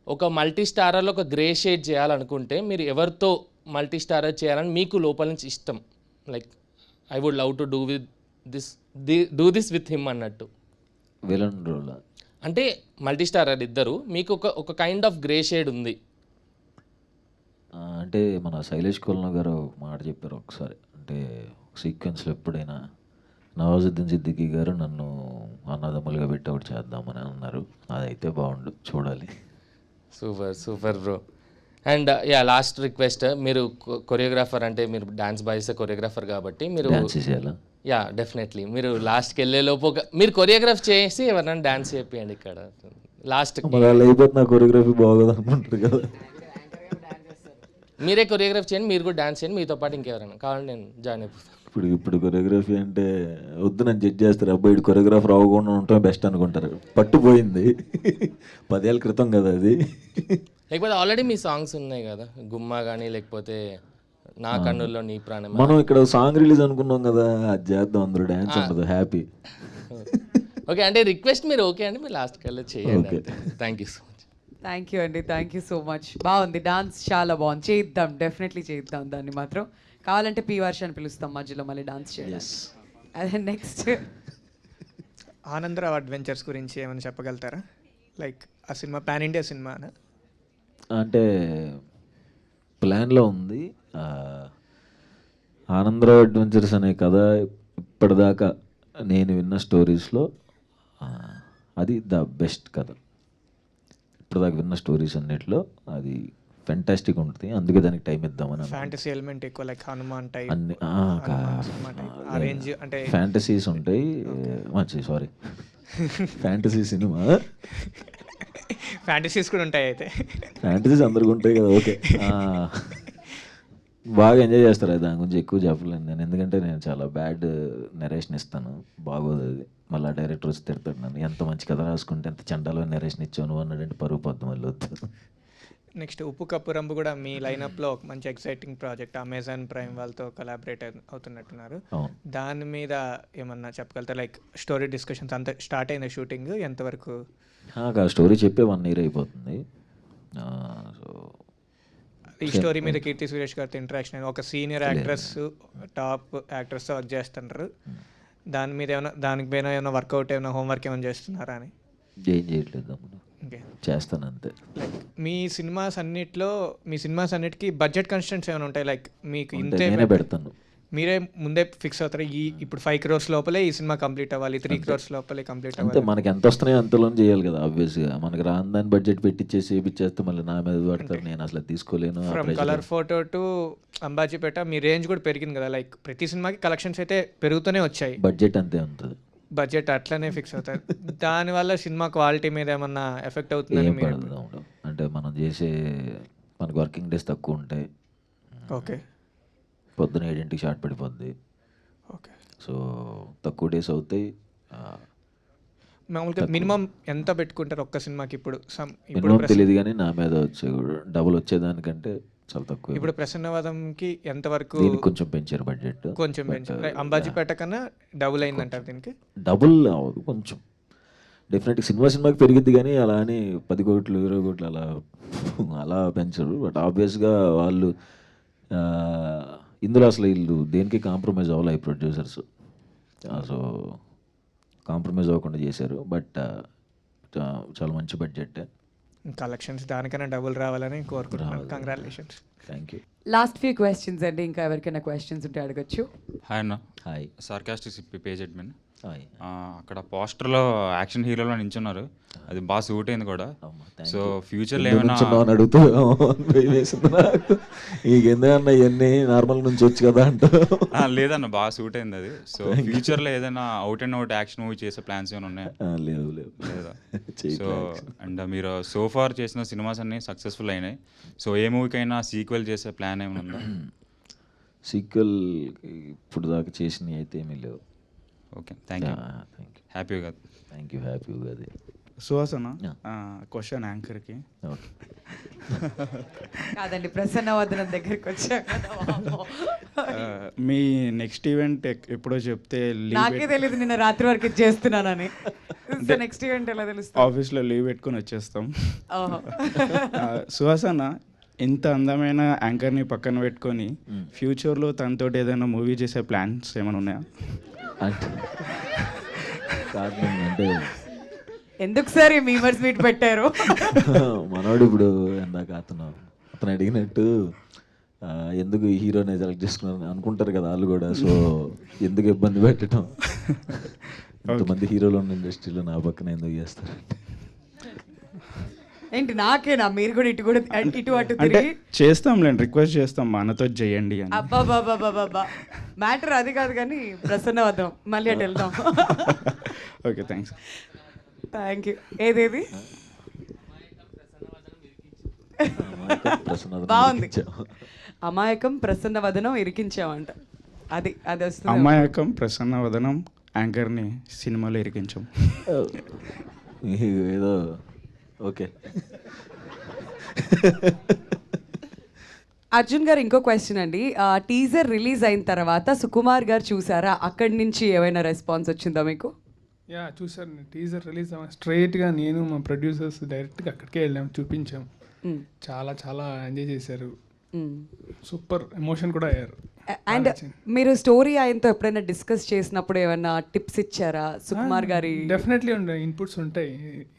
ఒక మల్టీ స్టారర్లో ఒక గ్రే షేడ్ చేయాలనుకుంటే మీరు ఎవరితో మల్టీ స్టారర్ చేయాలని మీకు లోపల నుంచి ఇష్టం? Like I would love to do this with him అన్నట్టు. విలన్ రోల్ అంటే మల్టీ స్టారర్ ఇద్దరు, మీకు ఒక కైండ్ ఆఫ్ గ్రే షేడ్ ఉంది. అంటే మన శైలేష్ కోల్నా గారు ఒక మాట చెప్పారు ఒకసారి, అంటే సీక్వెన్స్లో ఎప్పుడైనా నవాజుద్దీన్ సిద్దికీ గారు నన్ను అన్నదమ్ములుగా పెట్టి ఒకటి చేద్దామని అన్నారు. అదైతే బాగుండు, చూడాలి. Super bro. And yeah last request, మీరు కొరియోగ్రాఫర్ అంటే మీరు డాన్స్ బాయ్స్ కొరియోగ్రాఫర్ కాబట్టి మీరు డాన్స్ చేయాలా? యా డెఫినెట్లీ మీరు లాస్ట్కి వెళ్ళే లోపు మీరు కొరియోగ్రాఫ్ చేసి ఎవరైనా డాన్స్ చేయండి ఇక్కడ లాస్ట్. మరి అలా అయిపోతే నా కొరియోగ్రఫీ బాగోదు అనుకుంటారు కదా. మీరే కొరియోగ్రాఫ్ చేయండి, మీరు కూడా డాన్స్ చేయండి, మీతో పాటు ఇంకెవరైనా కావాలంటే నేను జాయిన్ అయిపోతాను. ఇప్పుడు కొరియోగ్రఫీ అంటే వద్దు నన్ను జడ్జ్ చేస్తారు, అబ్బాయి కొరియోగ్రాఫర్ అవ్వకుండా ఉండటం బెస్ట్ అనుకుంటారు. పట్టుపోయింది 10 ఏళ్ళ క్రితం కదా అది. లేకపోతే ఆల్రెడీ మీ సాంగ్స్ ఉన్నాయి కదా, గుమ్మా కానీ లేకపోతే నా కన్నుల్లో నీ ప్రాణం. మనం ఇక్కడ సాంగ్ రిలీజ్ అనుకున్నాం కదా, అది చేద్దాం, అందరూ డ్యాన్స్ ఉండదు, హ్యాపీ. ఓకే అంటే రిక్వెస్ట్ మీరు ఓకే అండి, మీరు లాస్ట్కి వెళ్ళి చేయండి. Thank you so much. Thank you అండి, థ్యాంక్ యూ సో మచ్. బాగుంది, డాన్స్ చాలా బాగుంది, చేద్దాం, డెఫినెట్లీ చేద్దాం. దాన్ని మాత్రం కావాలంటే పీ వర్షాన్ని పిలుస్తాం మధ్యలో మళ్ళీ డాన్స్ చేయాలి. అదే నెక్స్ట్ ఆనందరావు అడ్వెంచర్స్ గురించి ఏమైనా చెప్పగలుగుతారా? లైక్ ఆ సినిమా పాన్ ఇండియా సినిమా అంటే ప్లాన్లో ఉంది. ఆనందరావు అడ్వెంచర్స్ అనే కథ ఇప్పటిదాకా నేను విన్న స్టోరీస్లో అది ద బెస్ట్ కథ. ఇప్పటిదాకా విన్న స్టోరీస్ అన్నిట్లో అది ఫెంటాస్టిక్ ఉంటుంది. అందుకే దానికి టైం ఇద్దామని. ఫ్యాంటసీ ఎలిమెంట్ ఎక్కువ, లైక్ హనుమాన్ టైప్ అన్ని రేంజ్ అంటే ఫ్యాంటసీస్ ఉంటాయి. మంచి సారీ ఫ్యాంటసీ సినిమా, ఫ్యాంటసీస్ కూడా ఉంటాయి. అయితే ఫ్యాంటసీస్ అందరికి ఉంటాయి కదా. ఓకే, బాగా ఎంజాయ్ చేస్తారు. అది దాని గురించి ఎక్కువ చెప్పలేను నేను, ఎందుకంటే నేను చాలా బ్యాడ్ నెరేషన్ ఇస్తాను, బాగోదు అది. మళ్ళీ డైరెక్టర్ వచ్చి తిడతాడు నన్ను, ఎంత మంచి కథ రాసుకుంటే ఎంత చండాలో నెరేషన్ ఇచ్చావు నువ్వు అన్నాడంటే పరుగు పద్దు మళ్ళీ వద్దు. నెక్స్ట్ ఉప్పు కప్పు రంబు కూడా మీ లైనప్లో ఒక మంచి ఎక్సైటింగ్ ప్రాజెక్ట్, అమెజాన్ ప్రైమ్ వాళ్ళతో కొలాబరేట్ అవుతున్నట్టున్నారు. దాని మీద ఏమన్నా చెప్పగలుగుతారు? లైక్ స్టోరీ డిస్కషన్స్ అంత స్టార్ట్ అయింది, షూటింగ్ ఎంతవరకు? ఆ స్టోరీ చెప్పే 1 year అయిపోతుంది. సో ఈ స్టోరీ మీద కీర్తి సురేష్ గారితో ఇంటరాక్షన్, ఒక సీనియర్ యాక్ట్రెస్ టాప్ యాక్ట్రెస్తో వర్క్ చేస్తున్నారు. దాని మీద ఏమైనా దానికి పైన ఏమైనా వర్కౌట్ ఏమైనా హోంవర్క్ ఏమైనా చేస్తున్నారా అని? ఏం చేయట్లేదు, చేస్తాను అంతే. లైక్ మీ సినిమాస్ అన్నిటికీ బడ్జెట్ కన్స్టెంట్స్ ఏమైనా ఉంటాయి? లైక్ మీకు ఇంతే నేనే పెడతాను, మీరే ముందే ఫిక్స్ అవుతారు, ఇప్పుడు 5 crores లోపలే ఈ సినిమా కంప్లీట్ అవ్వాలి, 3 crores లోపలే కంప్లీట్ అంతే. అవ్వాలి. మనకి ఎంత వస్తున్నాయో అంతలోనే చేయాలి కదా. ఆబ్వియస్గా మనకి రాని దాన్ని బడ్జెట్ పెట్టించేసి చేపిచ్చేస్తే మళ్ళీ నా మీద పడతారు, నేను అసలు తీసుకోలేను. From colour photo to Ambajipeta మీ రేంజ్ కూడా పెరిగింది కదా. లైక్ ప్రతి సినిమాకి కలెక్షన్స్ అయితే పెరుగుతూనే వచ్చాయి, బడ్జెట్ అంతే ఉంటుంది, బడ్జెట్ అట్లనే ఫిక్స్ అవుతారు. దానివల్ల సినిమా క్వాలిటీ మీద ఏమన్నా ఎఫెక్ట్ అవుతుందని ఏం పడదు. అంటే మనం చేసే మనకు వర్కింగ్ డేస్ తక్కువ ఉంటాయి. ఓకే, పొద్దున 7 షార్ట్ పడిపోద్ది. ఓకే, సో తక్కువ డేస్ అవుతాయి. మామూలుగా మినిమం ఎంత పెట్టుకుంటారు ఒక్క సినిమాకి? ఇప్పుడు మినిమం తెలియదు కానీ నా మీద వచ్చే డబుల్ వచ్చేదానికంటే చాలా తక్కువ. ఇప్పుడు ప్రసన్నవాదంకి ఎంతవరకు కొంచెం పెంచారు బడ్జెట్, కొంచెం పెంచారు. అంబాజీపేట కన్నా డబుల్ అయిందంటారు దీనికి? డబుల్ అవ్వదు, కొంచెం డెఫినెట్గా సినిమాకి పెరిగిద్ది కానీ అలా అని 10 కోట్లు 20 కోట్లు అలా పెంచరు. బట్ ఆబ్వియస్గా వాళ్ళు ఇందులో అసలు వీళ్ళు దేనికి కాంప్రమైజ్ అవ్వాలి, ఈ ప్రొడ్యూసర్స్. సో కాంప్రమైజ్ అవ్వకుండా చేశారు. బట్ చాలా మంచి బడ్జెట్, కలెక్షన్స్ దానికన్నా డబుల్ రావాలని కోరుకుంటున్నాను. Congratulations. Thank you. Last few questions అండి, ఇంకా ఎవరికైనా క్వశ్చన్స్ ఉంటే అడగచ్చు. హాయ్ అన్న. Hi. Sarcastic page admin. Hi. అక్కడ పోస్టర్లో యాక్షన్ హీరోలో నించున్నారు, అది బాగా సూట్ అయింది కూడా. సో ఫ్యూచర్లో ఏమైనా అడుగుతూ నీకెందుకన్నా ఇవన్నీ నార్మల్ నుంచి వచ్చు కదా అంటూ. లేదన్న, బాగా సూట్ అయింది అది. సో ఫ్యూచర్లో ఏదైనా out and out action movie చేసే ప్లాన్స్ ఏమైనా ఉన్నాయా? లేవు లేదా? సో అండ్ మీరు సో ఫార్ చేసిన సినిమాస్ అన్నీ సక్సెస్ఫుల్ అయినాయి. సో ఏ మూవీకైనా సీక్వెల్ చేసే ప్లాన్ ఏమైనా ఉందా? సీక్వెల్ ఇప్పుడు దాకా చేసినవి అయితే ఏమీ లేవు. Okay, thank you. Happy Ugadi. Thank you, happy Ugadi. Suhasana question యాంకర్కి. కాదండి, ప్రసన్నవదనం దగ్గరికి వచ్చాక మీ నెక్స్ట్ ఈవెంట్ ఎప్పుడో చెప్తే నాకే తెలియదు, నిన్న రాత్రి వరకు చేస్తున్నానని. నెక్స్ట్ ఈవెంట్ ఎలా తెలుస్తుంది? ఆఫీస్లో లీవ్ పెట్టుకొని వచ్చేస్తాం. సుహాసన ఇంత అందమైన యాంకర్ని పక్కన పెట్టుకొని ఫ్యూచర్లో తనతో ఏదైనా మూవీ చేసే ప్లాన్స్ ఏమైనా ఉన్నాయా? అంటే ఎందుకు సార్ ఈ మీమర్స్ మీట్ పెట్టారు? మనోడు ఇప్పుడు ఎందాక అతను అడిగినట్టు ఎందుకు ఈ హీరోని సెలెక్ట్ చేసుకున్నారని అనుకుంటారు కదా వాళ్ళు కూడా. సో ఎందుకు ఇబ్బంది పెట్టడం, ఇంతమంది హీరోలు ఉన్న ఇండస్ట్రీలో నా పక్కన ఎందుకు చేస్తారంటే ఏంటి నాకేనా? మీరు కూడా ఇటు కూడా ఇటు అటు అంటే తిరిగి చేస్తాంలేండి, రిక్వెస్ట్ చేస్తాం మా అన్నతో చేయండి అని. అబ్బాబాబాబాబా మ్యాటర్ అది కాదు కానీ ప్రసన్న వద్దాం, మళ్ళీ అటు వెళ్దాం. Okay thanks. Thank you. ఏదేది బాగుంది. అమాయకం ప్రసన్న వదనం ఇరికించామంట. అది అది వస్తుంది. అమాయకం ప్రసన్న వదనం యాంకర్ని సినిమాలో ఇరికించాం. ఏదో ఓకే. అర్జున్ గారు ఇంకో క్వశ్చన్ అండి. టీజర్ రిలీజ్ అయిన తర్వాత సుకుమార్ గారు చూసారా? అక్కడి నుంచి ఏమైనా రెస్పాన్స్ వచ్చిందా మీకు? యా చూసాను. టీజర్ రిలీజ్ స్ట్రైట్గా నేను మా ప్రొడ్యూసర్స్ డైరెక్ట్గా అక్కడికే వెళ్ళాము, చూపించాం. చాలా చాలా ఎంజాయ్ చేశారు, సూపర్ ఎమోషన్ కూడా అయ్యారు. అండ్ మీరు స్టోరీ ఆయనతో ఎప్పుడైనా డిస్కస్ చేసినప్పుడు ఏమైనా టిప్స్ ఇచ్చారా సుకుమార్ గారి? డెఫినెట్లీ ఉంటాయి, ఇన్పుట్స్ ఉంటాయి.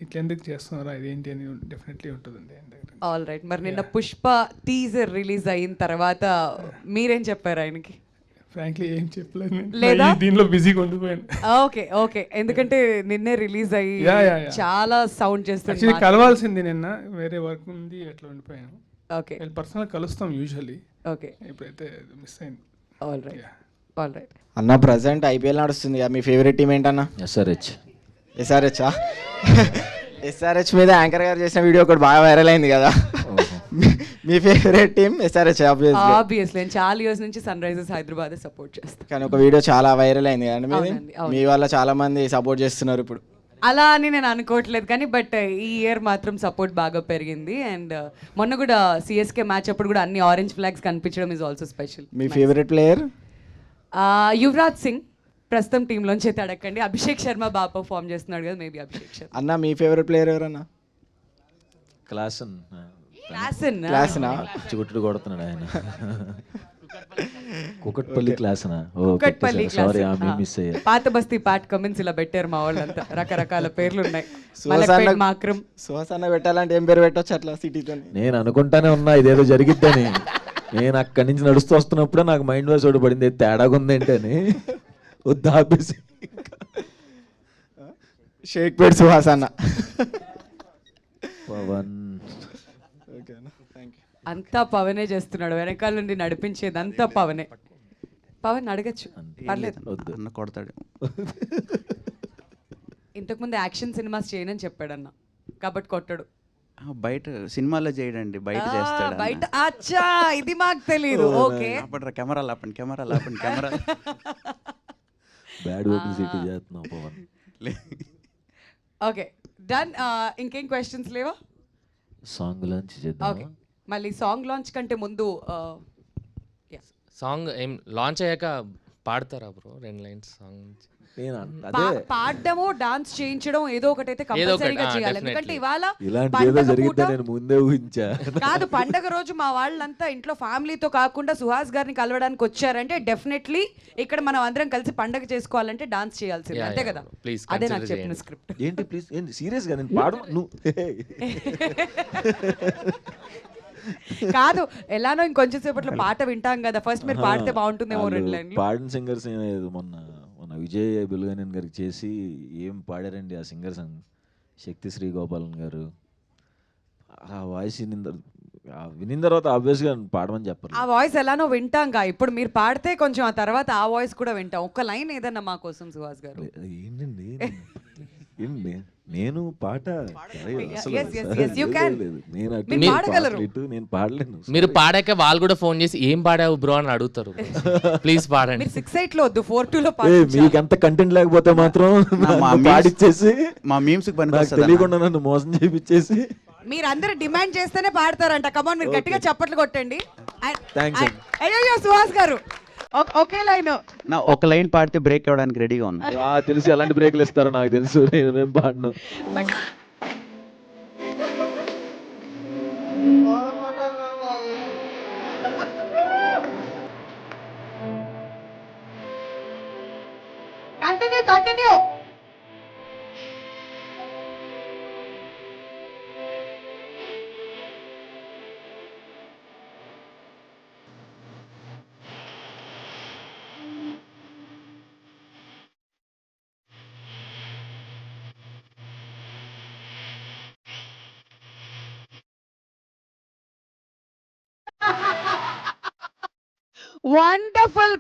ఇట్లా ఎందుకు చేస్తున్నారా ఇదేంటి అని డెఫినెట్లీ ఉంటుందండి. All right. మరి నిన్న పుష్ప టీజర్ రిలీజ్ అయిన తర్వాత మీరేం చెప్పారు ఆయనకి? ఫ్రాంక్లీ ఏం చెప్పలేదు, లేదా దీనిలో బిజీగా ఉండిపోయాను. Okay okay. ఎందుకంటే నిన్నే రిలీజ్ అయ్యి చాలా సౌండ్ చేస్తుంది. యాక్చువల్లీ కలవాల్సింది నిన్న, వేరే వర్క్ ఉంది, అట్లా ఉండిపోయాను. ఓకే. పర్సనల్ కలుస్తాం యూజువల్లీ. ఓకే. ఇప్పుడైతే మిస్ అయింది. All right all right. అన్న ప్రజెంట్ ఐపీఎల్ నడుస్తుంది కదా, మీ ఫేవరెట్ టీం ఏంటన్నా? ఎస్ఆర్హెచ్. ఎస్ఆర్హెచ్ ఎస్ఆర్హెచ్ మీద యాంకర్ గారు చేసిన వీడియో ఒకటి బాగా వైరల్ అయింది కదా. మీ ఫేవరెట్ టీం ఎస్ఆర్హెచ్? ఆబ్వియస్లీ నేను చాలా ఇయర్స్ నుంచి సన్ రైజర్స్ హైదరాబాద్ సపోర్ట్ చేస్తాను. కానీ ఒక వీడియో చాలా వైరల్ అయింది కదండి, మీ వల్ల చాలా మంది సపోర్ట్ చేస్తున్నారు ఇప్పుడు. అలా అని నేను అనుకోవట్లేదు కానీ బట్ ఈ ఇయర్ మాత్రం సపోర్ట్ బాగా పెరిగింది. అండ్ మొన్న కూడా సిఎస్కే మ్యాచ్ అప్పుడు కూడా అన్ని ఆరెంజ్ ఫ్లాగ్స్ కనిపించడం is also special. Me favourite player? Yuvraj Singh. ప్రస్తుతం టీంలోంచి అయితే అడగండి. అభిషేక్ శర్మ బాగా పర్ఫామ్ చేస్తున్నాడు కదా, మేబీ అభిషేక్ శర్మ. అన్న మీ ఫేవరెట్ ప్లేయర్ ఎవరన్నా? క్లాసన్. క్లాసనా? చుట్టుడు కొడుతున్నాడు ఆయన. కుకట్పల్లి క్లాసనా? కుకట్పల్లి సారీ మిస్ అయ్యా. పాత బస్తీ పాట్ కమెంట్స్ ఇలా పెట్టారు మా వాళ్ళంతా, రకరకాల పేర్లు ఉన్నాయి. సుహాసన్న పెట్టాలంటే ఏం పేరు పెట్టొచ్చు అట్లా సిటీతో? నేను అనుకుంటానే ఉన్నా ఇదేదో జరిగిద్దని. నేను అక్కడి నుంచి నడుస్తూ వస్తున్నప్పుడే నాకు మైండ్ వాయిస్ ఒకటి పడింది, తేడాగా ఉంది ఏంటి అని. వద్దు ఆపేసి షేక్ పేట్ సుహాసన్న. పవన్ అంతా పవనే చేస్తున్నాడు, వెనకాల నుండి నడిపించేది అంతా పవనే. పవన్ అడగచ్చు, పర్లేదు. అన్న కొడతాడు. ఇంతకుముందు యాక్షన్ సినిమాస్ చేయనని చెప్పాడన్న, కాబట్టి కొట్టడు. బయట సినిమాలో చేయడండి, బయట చేస్తాడు. బయట అచ్చా, ఇది మాకు తెలీదు. ఓకే కెమెరా లాపండి, కెమెరా లాపండి, కెమెరా. బ్యాడ్ పబ్లిసిటీ చేస్తున్నాం పవన్. Okay done. ఇంకేం క్వశ్చన్స్ లేవా? సాంగ్ లాంచ్ చేద్దాం. ఓకే, మళ్ళీ సాంగ్ లాంచ్ కంటే ముందు సాంగ్ ఏం లాంచ్ అయ్యాక పాడతారా బ్రో 2 లైన్స్ సాంగ్? పాడడము డాన్స్ చేయించడం ఏదో ఒకటి అయితే కంపల్సరీగా చేయాలి. ఎందుకంటే ఇవాళ నేను ముందే ఊహించా. కాదు, పండగ రోజు మా వాళ్ళంతా ఇంట్లో ఫ్యామిలీతో కాకుండా సుహాస్ గారిని కలవడానికి వచ్చారంటే డెఫినెట్లీ ఇక్కడ మనం అందరం కలిసి పండగ చేసుకోవాలంటే డాన్స్ చేయాల్సింది, అంతే కదా? అదే నాకు చెప్పిన స్క్రిప్ట్. ఏంటి ప్లీజ్, ఏంటి సీరియస్ గా? నేను పాడు కాదు, ఎలానో ఇంకొంచెం సేపట్లో పాట వింటాం కదా, ఫస్ట్ మీరు పాడితే బాగుంటుందేమో 2 లైన్లు. పాడిన సింగర్స్ మొన్న విజయ్ బెలుగనేన్ గారికి చేసి ఏం పాడారండి ఆ సింగర్స్. శక్తి శ్రీ గోపాలన్ గారు ఆ వాయిస్ వినిన తర్వాత ఆబ్వియస్గా పాడమని చెప్పారు. ఆ వాయిస్ ఎలానో వింటాంగా, ఇప్పుడు మీరు పాడితే కొంచెం ఆ తర్వాత ఆ వాయిస్ కూడా వింటాం. ఒక్క లైన్ ఏదన్నా మా కోసం సుహాస్ గారు. ఏంటండి నేను పాట నేను పాడలేను. మీరు పాడాక వాళ్ళు కూడా ఫోన్ చేసి ఏం పాడావు బ్రో అని అడుగుతారు. ప్లీజ్ పాడండి. 6-8 లో వద్దు, 4-2 లో మీకు ఎంత కంటెంట్ లేకపోతే మాత్రం పాడిచ్చేసి మా మీమ్స్ తెలియకుండా నన్ను మోసం చేయించేసి మీరు అందరూ డిమాండ్ చేస్తేనే పాడతారంట. కమాన్, మీరు గట్టిగా చప్పట్లు కొట్టండి. థాంక్స్ సుహాస్ గారు ఒకే లైన్, ఒక లైన్ పాడితే బ్రేక్ ఇవ్వడానికి రెడీగా ఉంది. తెలుసు ఎలాంటి బ్రేక్లు ఇస్తారో నాకు తెలుసు, నేను పాడను. కంటిన్యూ. వండర్ఫుల్